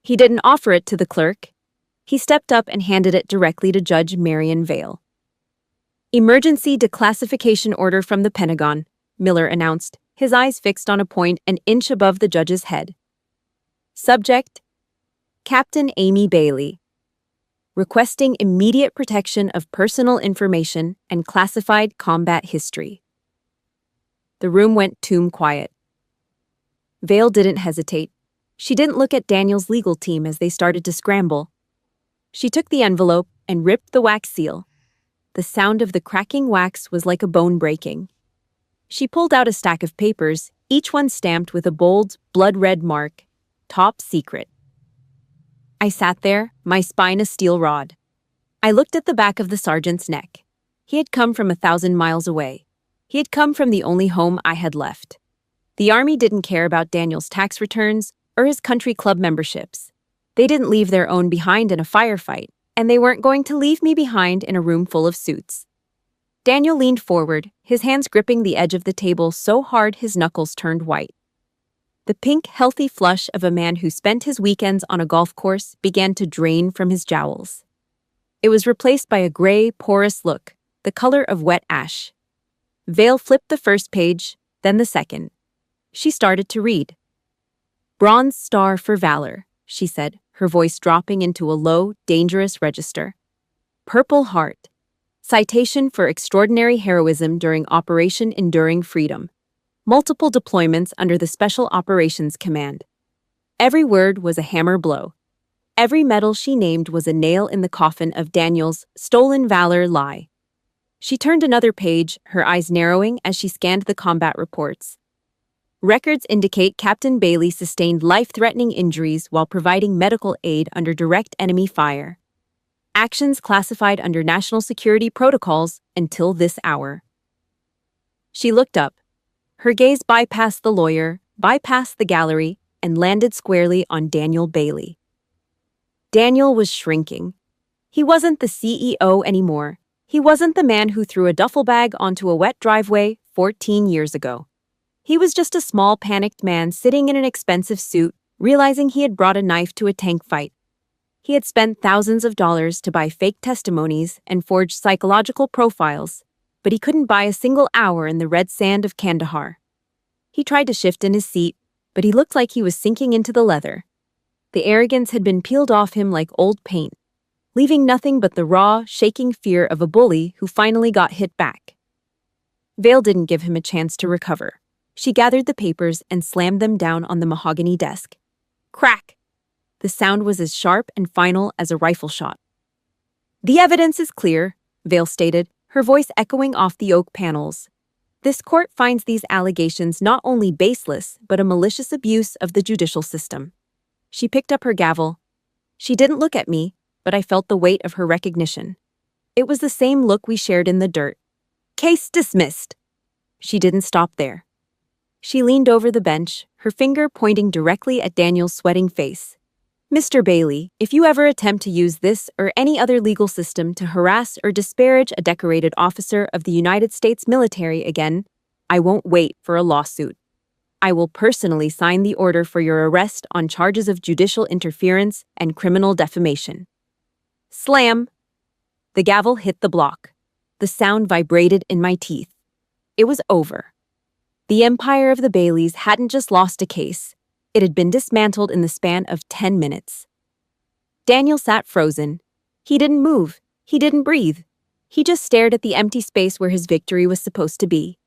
He didn't offer it to the clerk. He stepped up and handed it directly to Judge Marion Vale. "Emergency declassification order from the Pentagon," Miller announced, his eyes fixed on a point an inch above the judge's head. "Subject: Captain Amy Bailey. Requesting immediate protection of personal information and classified combat history." The room went tomb quiet. Vale didn't hesitate. She didn't look at Daniel's legal team as they started to scramble. She took the envelope and ripped the wax seal. The sound of the cracking wax was like a bone breaking. She pulled out a stack of papers, each one stamped with a bold, blood-red mark, "Top Secret." I sat there, my spine a steel rod. I looked at the back of the sergeant's neck. He had come from 1,000 miles away. He had come from the only home I had left. The Army didn't care about Daniel's tax returns or his country club memberships. They didn't leave their own behind in a firefight, and they weren't going to leave me behind in a room full of suits. Daniel leaned forward, his hands gripping the edge of the table so hard his knuckles turned white. The pink, healthy flush of a man who spent his weekends on a golf course began to drain from his jowls. It was replaced by a gray, porous look, the color of wet ash. Vale flipped the first page, then the second. She started to read. "Bronze Star for Valor," she said, her voice dropping into a low, dangerous register. "Purple Heart. Citation for extraordinary heroism during Operation Enduring Freedom. Multiple deployments under the Special Operations Command." Every word was a hammer blow. Every medal she named was a nail in the coffin of Daniel's stolen valor lie. She turned another page, her eyes narrowing as she scanned the combat reports. Records indicate Captain Bailey sustained life-threatening injuries while providing medical aid under direct enemy fire. Actions classified under national security protocols until this hour. She looked up. Her gaze bypassed the lawyer, bypassed the gallery, and landed squarely on Daniel Bailey. Daniel was shrinking. He wasn't the CEO anymore. He wasn't the man who threw a duffel bag onto a wet driveway 14 years ago. He was just a small, panicked man sitting in an expensive suit, realizing he had brought a knife to a tank fight. He had spent thousands of dollars to buy fake testimonies and forge psychological profiles, but he couldn't buy a single hour in the red sand of Kandahar. He tried to shift in his seat, but he looked like he was sinking into the leather. The arrogance had been peeled off him like old paint, leaving nothing but the raw, shaking fear of a bully who finally got hit back. Vale didn't give him a chance to recover. She gathered the papers and slammed them down on the mahogany desk. Crack! The sound was as sharp and final as a rifle shot. "The evidence is clear," Vale stated, her voice echoing off the oak panels. "This court finds these allegations not only baseless, but a malicious abuse of the judicial system." She picked up her gavel. She didn't look at me, but I felt the weight of her recognition. It was the same look we shared in the dirt. "Case dismissed." She didn't stop there. She leaned over the bench, her finger pointing directly at Daniel's sweating face. "Mr. Bailey, if you ever attempt to use this or any other legal system to harass or disparage a decorated officer of the United States military again, I won't wait for a lawsuit. I will personally sign the order for your arrest on charges of judicial interference and criminal defamation." Slam! The gavel hit the block. The sound vibrated in my teeth. It was over. The empire of the Baileys hadn't just lost a case. It had been dismantled in the span of 10 minutes. Daniel sat frozen. He didn't move. He didn't breathe. He just stared at the empty space where his victory was supposed to be.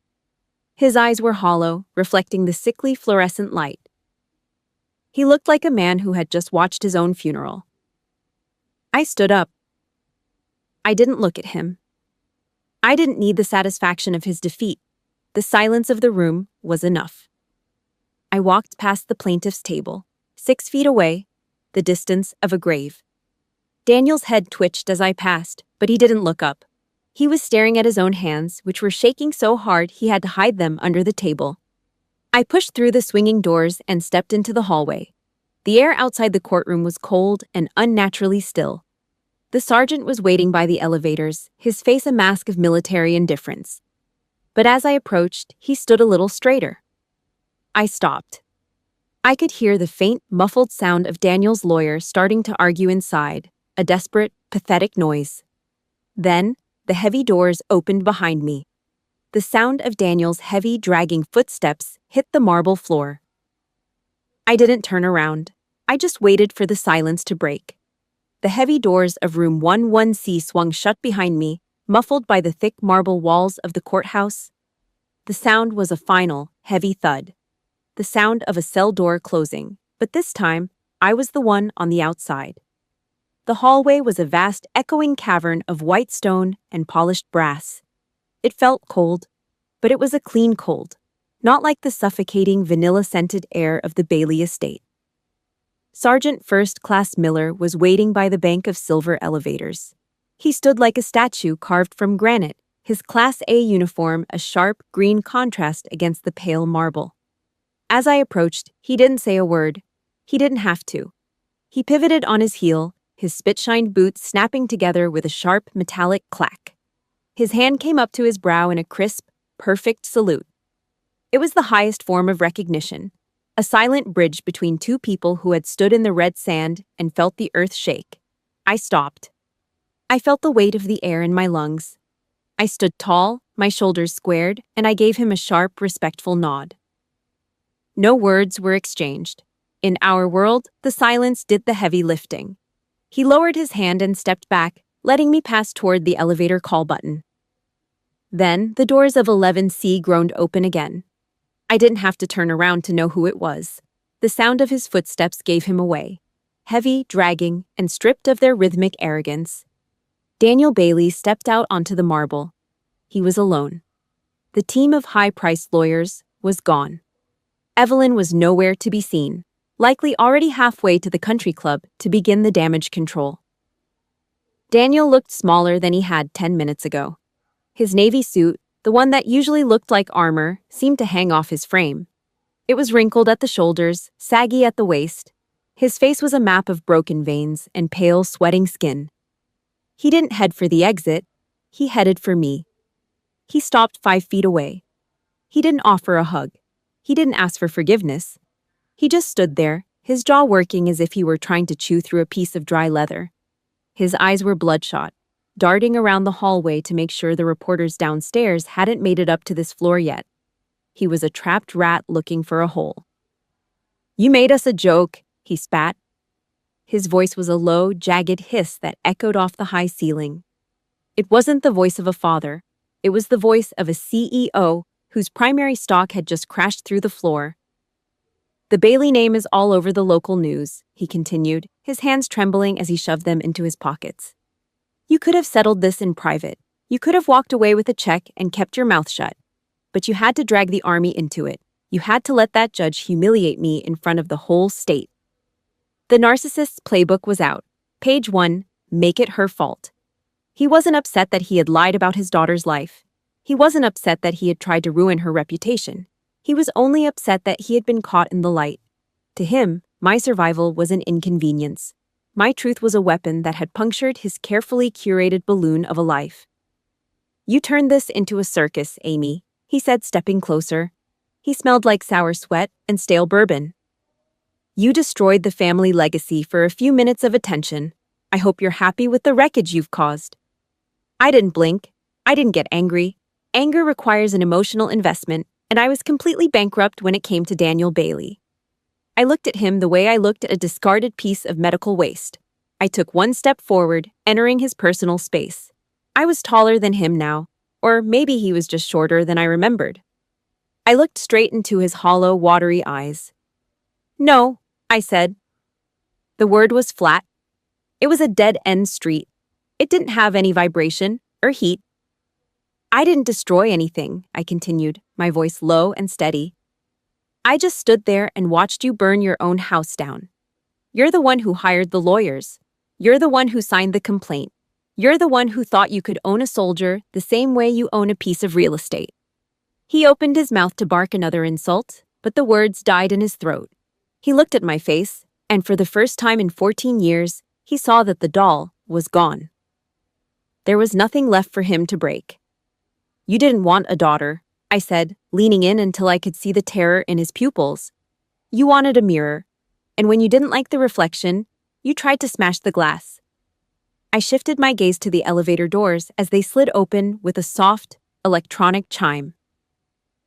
His eyes were hollow, reflecting the sickly fluorescent light. He looked like a man who had just watched his own funeral. I stood up. I didn't look at him. I didn't need the satisfaction of his defeat. The silence of the room was enough. I walked past the plaintiff's table, 6 feet away, the distance of a grave. Daniel's head twitched as I passed, but he didn't look up. He was staring at his own hands, which were shaking so hard he had to hide them under the table. I pushed through the swinging doors and stepped into the hallway. The air outside the courtroom was cold and unnaturally still. The sergeant was waiting by the elevators, his face a mask of military indifference. But as I approached, he stood a little straighter. I stopped. I could hear the faint, muffled sound of Daniel's lawyer starting to argue inside, a desperate, pathetic noise. Then, the heavy doors opened behind me. The sound of Daniel's heavy, dragging footsteps hit the marble floor. I didn't turn around. I just waited for the silence to break. The heavy doors of room 11C swung shut behind me, muffled by the thick marble walls of the courthouse. The sound was a final, heavy thud. The sound of a cell door closing, but this time, I was the one on the outside. The hallway was a vast, echoing cavern of white stone and polished brass. It felt cold, but it was a clean cold, not like the suffocating, vanilla-scented air of the Bailey estate. Sergeant First Class Miller was waiting by the bank of silver elevators. He stood like a statue carved from granite, his Class A uniform a sharp, green contrast against the pale marble. As I approached, he didn't say a word. He didn't have to. He pivoted on his heel, his spit-shined boots snapping together with a sharp, metallic clack. His hand came up to his brow in a crisp, perfect salute. It was the highest form of recognition. a silent bridge between two people who had stood in the red sand and felt the earth shake. I stopped. I felt the weight of the air in my lungs. I stood tall, my shoulders squared, and I gave him a sharp, respectful nod. No words were exchanged. In our world, the silence did the heavy lifting. He lowered his hand and stepped back, letting me pass toward the elevator call button. Then, the doors of 11C groaned open again. I didn't have to turn around to know who it was. The sound of his footsteps gave him away. Heavy, dragging, and stripped of their rhythmic arrogance. Daniel Bailey stepped out onto the marble. He was alone. The team of high-priced lawyers was gone. Evelyn was nowhere to be seen, likely already halfway to the country club to begin the damage control. Daniel looked smaller than he had 10 minutes ago. His navy suit, the one that usually looked like armor, seemed to hang off his frame. It was wrinkled at the shoulders, saggy at the waist. His face was a map of broken veins and pale, sweating skin. He didn't head for the exit. He headed for me. He stopped 5 feet away. He didn't offer a hug. He didn't ask for forgiveness. He just stood there, his jaw working as if he were trying to chew through a piece of dry leather. His eyes were bloodshot, darting around the hallway to make sure the reporters downstairs hadn't made it up to this floor yet. He was a trapped rat looking for a hole. "You made us a joke," he spat. His voice was a low, jagged hiss that echoed off the high ceiling. It wasn't the voice of a father. It was the voice of a CEO whose primary stock had just crashed through the floor. "The Bailey name is all over the local news," he continued, his hands trembling as he shoved them into his pockets. "You could have settled this in private. You could have walked away with a check and kept your mouth shut. But you had to drag the army into it. You had to let that judge humiliate me in front of the whole state." The narcissist's playbook was out. Page 1, make it her fault. He wasn't upset that he had lied about his daughter's life. He wasn't upset that he had tried to ruin her reputation. He was only upset that he had been caught in the light. To him, my survival was an inconvenience. My truth was a weapon that had punctured his carefully curated balloon of a life. "You turned this into a circus, Amy," he said, stepping closer. He smelled like sour sweat and stale bourbon. "You destroyed the family legacy for a few minutes of attention. I hope you're happy with the wreckage you've caused." I didn't blink. I didn't get angry. Anger requires an emotional investment, and I was completely bankrupt when it came to Daniel Bailey. I looked at him the way I looked at a discarded piece of medical waste. I took one step forward, entering his personal space. I was taller than him now, or maybe he was just shorter than I remembered. I looked straight into his hollow, watery eyes. "No," I said. The word was flat. It was a dead-end street. It didn't have any vibration or heat. "I didn't destroy anything," I continued, my voice low and steady. "I just stood there and watched you burn your own house down. You're the one who hired the lawyers. You're the one who signed the complaint. You're the one who thought you could own a soldier the same way you own a piece of real estate." He opened his mouth to bark another insult, but the words died in his throat. He looked at my face, and for the first time in 14 years, he saw that the doll was gone. There was nothing left for him to break. "You didn't want a daughter," I said, leaning in until I could see the terror in his pupils. "You wanted a mirror, and when you didn't like the reflection, you tried to smash the glass." I shifted my gaze to the elevator doors as they slid open with a soft, electronic chime.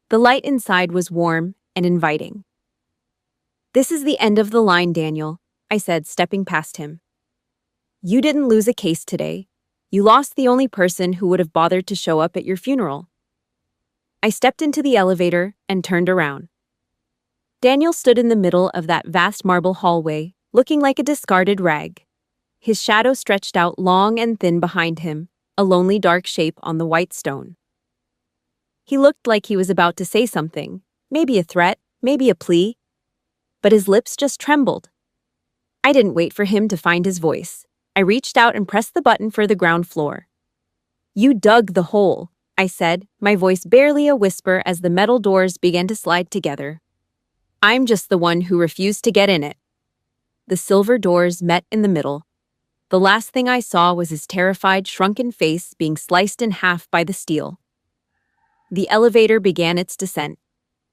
The light inside was warm and inviting. "This is the end of the line, Daniel," I said, stepping past him. "You didn't lose a case today. You lost the only person who would have bothered to show up at your funeral." I stepped into the elevator and turned around. Daniel stood in the middle of that vast marble hallway, looking like a discarded rag. His shadow stretched out long and thin behind him, a lonely dark shape on the white stone. He looked like he was about to say something, maybe a threat, maybe a plea, but his lips just trembled. I didn't wait for him to find his voice. I reached out and pressed the button for the ground floor. "You dug the hole," I said, my voice barely a whisper as the metal doors began to slide together. "I'm just the one who refused to get in it." The silver doors met in the middle. The last thing I saw was his terrified, shrunken face being sliced in half by the steel. The elevator began its descent.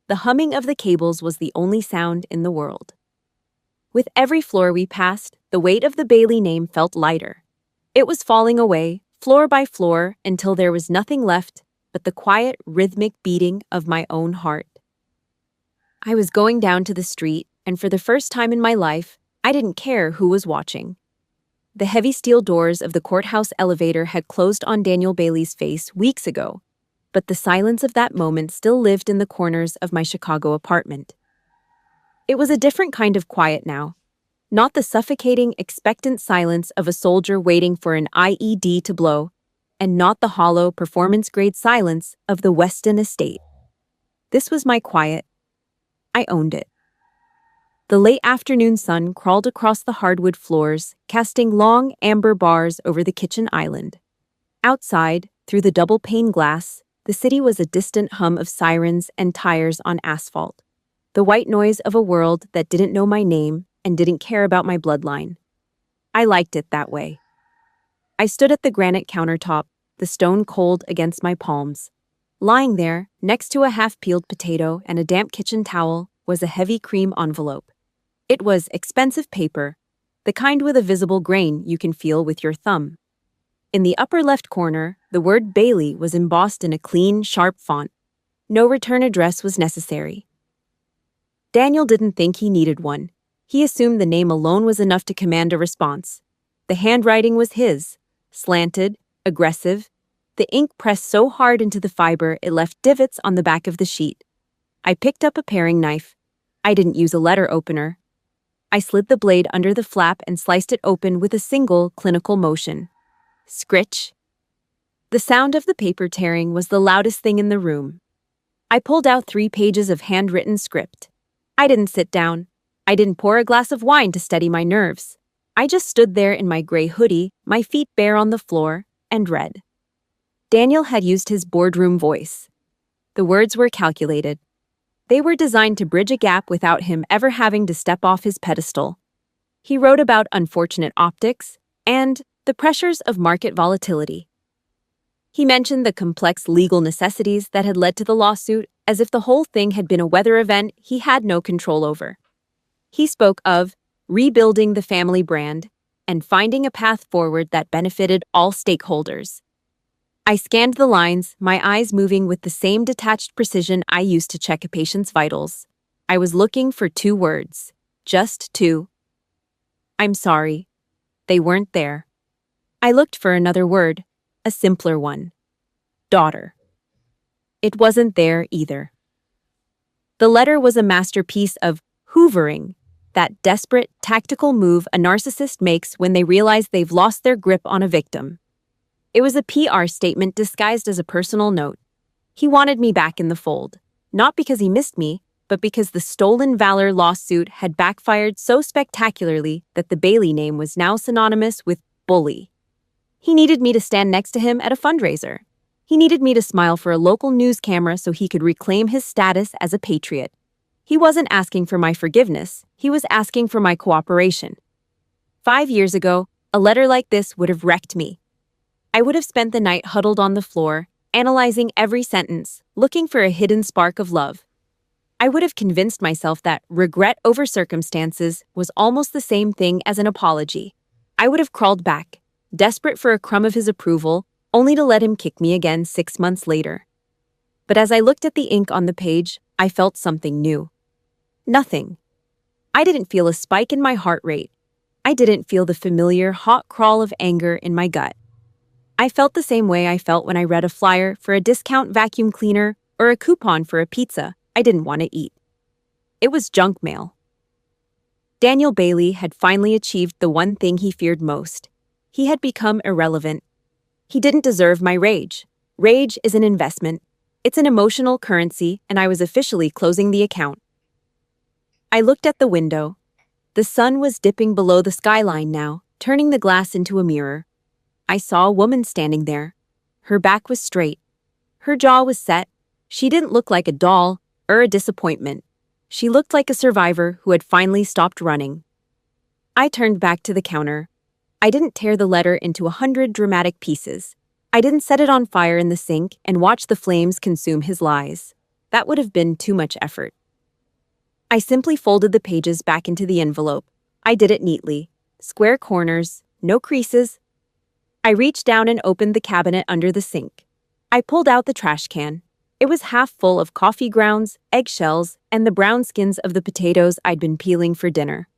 The humming of the cables was the only sound in the world. With every floor we passed, the weight of the Bailey name felt lighter. It was falling away, floor by floor, until there was nothing left but the quiet, rhythmic beating of my own heart. I was going down to the street, and for the first time in my life, I didn't care who was watching. The heavy steel doors of the courthouse elevator had closed on Daniel Bailey's face weeks ago, but the silence of that moment still lived in the corners of my Chicago apartment. It was a different kind of quiet now, not the suffocating, expectant silence of a soldier waiting for an IED to blow, and not the hollow, performance-grade silence of the Weston estate. This was my quiet. I owned it. The late afternoon sun crawled across the hardwood floors, casting long, amber bars over the kitchen island. Outside, through the double-pane glass, the city was a distant hum of sirens and tires on asphalt, the white noise of a world that didn't know my name and didn't care about my bloodline. I liked it that way. I stood at the granite countertop, the stone cold against my palms. Lying there, next to a half-peeled potato and a damp kitchen towel, was a heavy cream envelope. It was expensive paper, the kind with a visible grain you can feel with your thumb. In the upper left corner, the word Bailey was embossed in a clean, sharp font. No return address was necessary. Daniel didn't think he needed one. He assumed the name alone was enough to command a response. The handwriting was his, slanted, aggressive. The ink pressed so hard into the fiber it left divots on the back of the sheet. I picked up a paring knife. I didn't use a letter opener. I slid the blade under the flap and sliced it open with a single, clinical motion. Scritch. The sound of the paper tearing was the loudest thing in the room. I pulled out 3 pages of handwritten script. I didn't sit down. I didn't pour a glass of wine to steady my nerves. I just stood there in my gray hoodie, my feet bare on the floor, and read. Daniel had used his boardroom voice. The words were calculated. They were designed to bridge a gap without him ever having to step off his pedestal. He wrote about unfortunate optics and the pressures of market volatility. He mentioned the complex legal necessities that had led to the lawsuit, as if the whole thing had been a weather event he had no control over. He spoke of rebuilding the family brand and finding a path forward that benefited all stakeholders. I scanned the lines, my eyes moving with the same detached precision I used to check a patient's vitals. I was looking for 2 words. Just 2. I'm sorry. They weren't there. I looked for another word, a simpler one. Daughter. It wasn't there either. The letter was a masterpiece of hoovering, that desperate, tactical move a narcissist makes when they realize they've lost their grip on a victim. It was a PR statement disguised as a personal note. He wanted me back in the fold, not because he missed me, but because the stolen valor lawsuit had backfired so spectacularly that the Bailey name was now synonymous with bully. He needed me to stand next to him at a fundraiser. He needed me to smile for a local news camera so he could reclaim his status as a patriot. He wasn't asking for my forgiveness, he was asking for my cooperation. 5 years ago, a letter like this would have wrecked me. I would have spent the night huddled on the floor, analyzing every sentence, looking for a hidden spark of love. I would have convinced myself that regret over circumstances was almost the same thing as an apology. I would have crawled back, desperate for a crumb of his approval, only to let him kick me again 6 months later. But as I looked at the ink on the page, I felt something new. Nothing. I didn't feel a spike in my heart rate. I didn't feel the familiar hot crawl of anger in my gut. I felt the same way I felt when I read a flyer for a discount vacuum cleaner or a coupon for a pizza I didn't want to eat. It was junk mail. Daniel Bailey had finally achieved the one thing he feared most. He had become irrelevant. He didn't deserve my rage. Rage is an investment. It's an emotional currency, and I was officially closing the account. I looked at the window. The sun was dipping below the skyline now, turning the glass into a mirror. I saw a woman standing there. Her back was straight. Her jaw was set. She didn't look like a doll or a disappointment. She looked like a survivor who had finally stopped running. I turned back to the counter. I didn't tear the letter into 100 dramatic pieces. I didn't set it on fire in the sink and watch the flames consume his lies. That would have been too much effort. I simply folded the pages back into the envelope. I did it neatly. Square corners, no creases. I reached down and opened the cabinet under the sink. I pulled out the trash can. It was half full of coffee grounds, eggshells, and the brown skins of the potatoes I'd been peeling for dinner.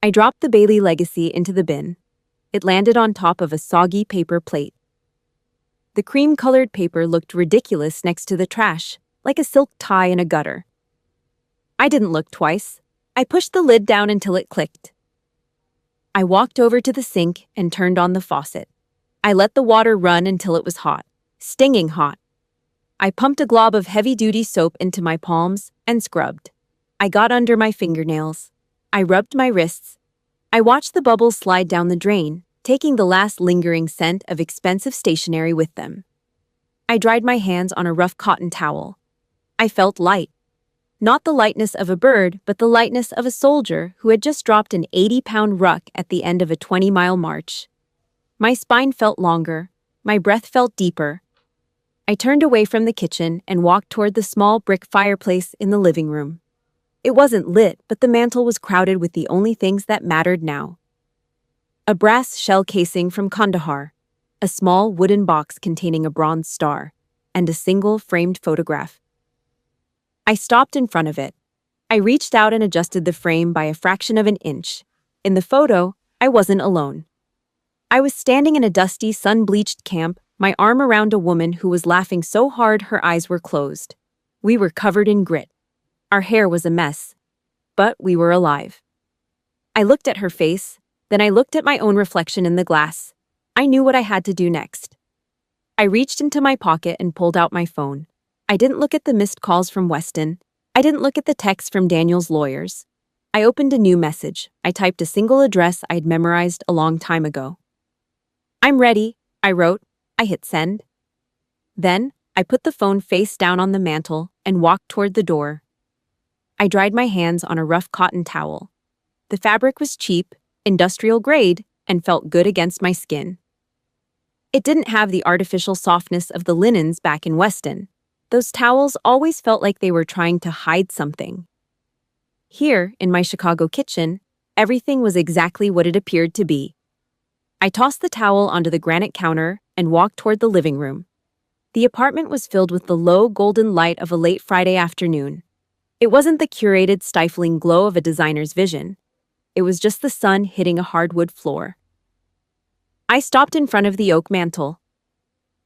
I dropped the Bailey legacy into the bin. It landed on top of a soggy paper plate. The cream-colored paper looked ridiculous next to the trash, like a silk tie in a gutter. I didn't look twice. I pushed the lid down until it clicked. I walked over to the sink and turned on the faucet. I let the water run until it was hot, stinging hot. I pumped a glob of heavy-duty soap into my palms and scrubbed. I got under my fingernails. I rubbed my wrists. I watched the bubbles slide down the drain, taking the last lingering scent of expensive stationery with them. I dried my hands on a rough cotton towel. I felt light. Not the lightness of a bird, but the lightness of a soldier who had just dropped an 80-pound ruck at the end of a 20-mile march. My spine felt longer. My breath felt deeper. I turned away from the kitchen and walked toward the small brick fireplace in the living room. It wasn't lit, but the mantel was crowded with the only things that mattered now. A brass shell casing from Kandahar, a small wooden box containing a bronze star, and a single framed photograph. I stopped in front of it. I reached out and adjusted the frame by a fraction of an inch. In the photo, I wasn't alone. I was standing in a dusty, sun-bleached camp, my arm around a woman who was laughing so hard her eyes were closed. We were covered in grit. Our hair was a mess, but we were alive. I looked at her face, then I looked at my own reflection in the glass. I knew what I had to do next. I reached into my pocket and pulled out my phone. I didn't look at the missed calls from Weston. I didn't look at the texts from Daniel's lawyers. I opened a new message. I typed a single address I'd memorized a long time ago. "I'm ready," I wrote. I hit send. Then, I put the phone face down on the mantel and walked toward the door. I dried my hands on a rough cotton towel. The fabric was cheap, industrial grade, and felt good against my skin. It didn't have the artificial softness of the linens back in Weston. Those towels always felt like they were trying to hide something. Here, in my Chicago kitchen, everything was exactly what it appeared to be. I tossed the towel onto the granite counter and walked toward the living room. The apartment was filled with the low golden light of a late Friday afternoon. It wasn't the curated, stifling glow of a designer's vision. It was just the sun hitting a hardwood floor. I stopped in front of the oak mantel.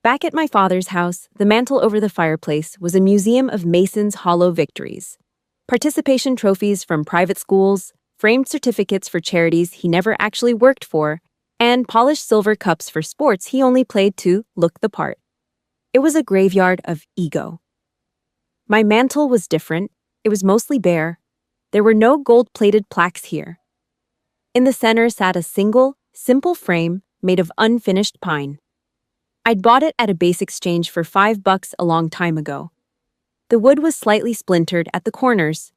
Back at my father's house, the mantel over the fireplace was a museum of Mason's hollow victories. Participation trophies from private schools, framed certificates for charities he never actually worked for, and polished silver cups for sports he only played to look the part. It was a graveyard of ego. My mantel was different. It was mostly bare. There were no gold-plated plaques here. In the center sat a single, simple frame made of unfinished pine. I'd bought it at a base exchange for $5 a long time ago. The wood was slightly splintered at the corners.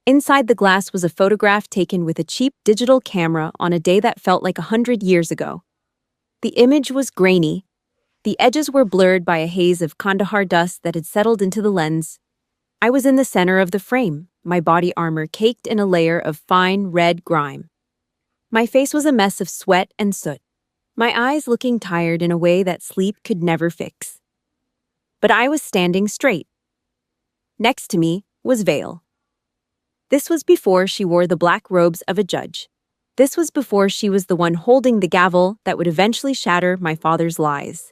Inside the glass was a photograph taken with a cheap digital camera on a day that felt like 100 years ago. The image was grainy. The edges were blurred by a haze of Kandahar dust that had settled into the lens. I was in the center of the frame, my body armor caked in a layer of fine red grime. My face was a mess of sweat and soot, my eyes looking tired in a way that sleep could never fix. But I was standing straight. Next to me was Vale. This was before she wore the black robes of a judge. This was before she was the one holding the gavel that would eventually shatter my father's lies.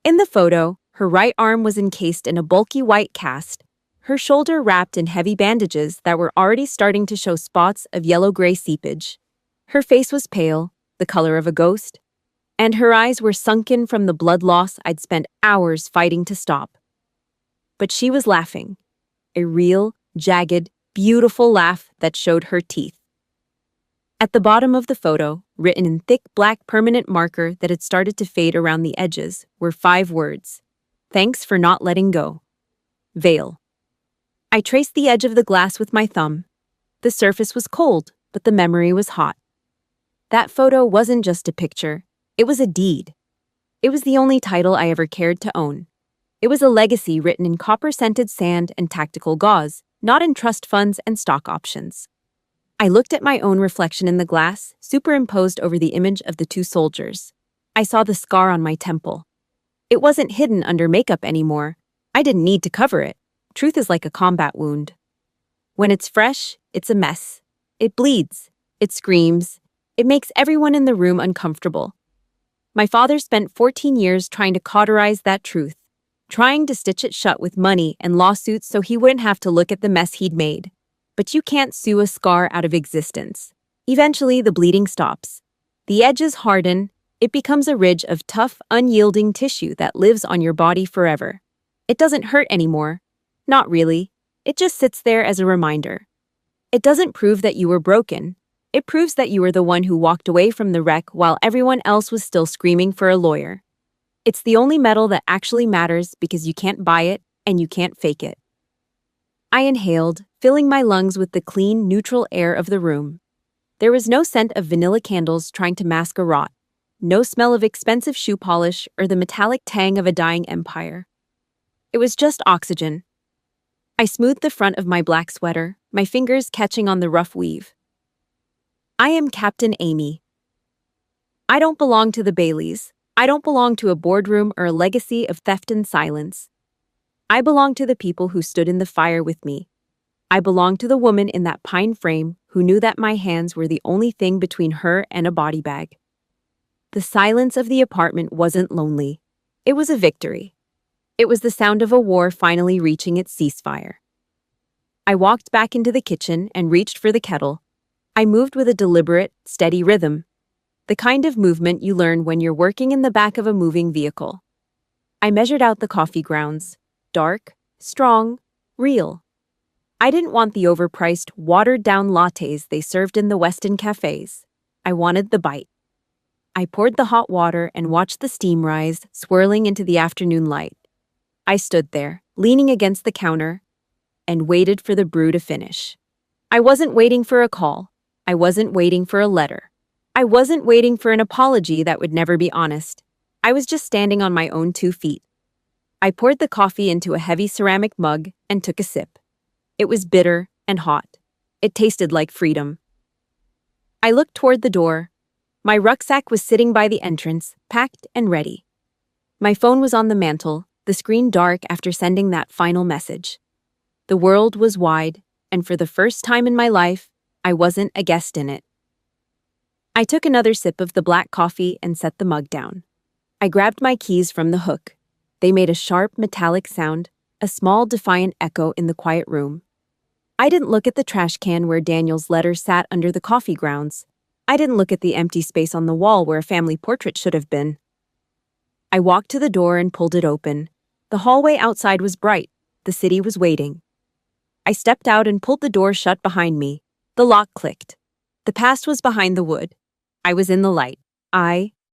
In the photo, her right arm was encased in a bulky white cast, her shoulder wrapped in heavy bandages that were already starting to show spots of yellow-gray seepage. Her face was pale, the color of a ghost, and her eyes were sunken from the blood loss I'd spent hours fighting to stop. But she was laughing, a real, jagged, beautiful laugh that showed her teeth. At the bottom of the photo, written in thick black permanent marker that had started to fade around the edges, were 5 words. "Thanks for not letting go. Vale." I traced the edge of the glass with my thumb. The surface was cold, but the memory was hot. That photo wasn't just a picture, it was a deed. It was the only title I ever cared to own. It was a legacy written in copper-scented sand and tactical gauze, not in trust funds and stock options. I looked at my own reflection in the glass, superimposed over the image of the two soldiers. I saw the scar on my temple. It wasn't hidden under makeup anymore. I didn't need to cover it. Truth is like a combat wound. When it's fresh, it's a mess. It bleeds. It screams. It makes everyone in the room uncomfortable. My father spent 14 years trying to cauterize that truth, trying to stitch it shut with money and lawsuits so he wouldn't have to look at the mess he'd made. But you can't sew a scar out of existence. Eventually, the bleeding stops. The edges harden. It becomes a ridge of tough, unyielding tissue that lives on your body forever. It doesn't hurt anymore. Not really. It just sits there as a reminder. It doesn't prove that you were broken. It proves that you were the one who walked away from the wreck while everyone else was still screaming for a lawyer. It's the only metal that actually matters because you can't buy it and you can't fake it. I inhaled, filling my lungs with the clean, neutral air of the room. There was no scent of vanilla candles trying to mask a rot, no smell of expensive shoe polish or the metallic tang of a dying empire. It was just oxygen. I smoothed the front of my black sweater, my fingers catching on the rough weave. I am Captain Amy. I don't belong to the Baileys. I don't belong to a boardroom or a legacy of theft and silence. I belong to the people who stood in the fire with me. I belong to the woman in that pine frame who knew that my hands were the only thing between her and a body bag. The silence of the apartment wasn't lonely. It was a victory. It was the sound of a war finally reaching its ceasefire. I walked back into the kitchen and reached for the kettle. I moved with a deliberate, steady rhythm, the kind of movement you learn when you're working in the back of a moving vehicle. I measured out the coffee grounds. Dark, strong, real. I didn't want the overpriced, watered-down lattes they served in the Westin cafes. I wanted the bite. I poured the hot water and watched the steam rise, swirling into the afternoon light. I stood there, leaning against the counter, and waited for the brew to finish. I wasn't waiting for a call. I wasn't waiting for a letter. I wasn't waiting for an apology that would never be honest. I was just standing on my own 2 feet. I poured the coffee into a heavy ceramic mug and took a sip. It was bitter and hot. It tasted like freedom. I looked toward the door. My rucksack was sitting by the entrance, packed and ready. My phone was on the mantel, the screen dark after sending that final message. The world was wide, and for the first time in my life, I wasn't a guest in it. I took another sip of the black coffee and set the mug down. I grabbed my keys from the hook. They made a sharp, metallic sound, a small, defiant echo in the quiet room. I didn't look at the trash can where Daniel's letter sat under the coffee grounds. I didn't look at the empty space on the wall where a family portrait should have been. I walked to the door and pulled it open. The hallway outside was bright. The city was waiting. I stepped out and pulled the door shut behind me. The lock clicked. The past was behind the wood. I was in the light. I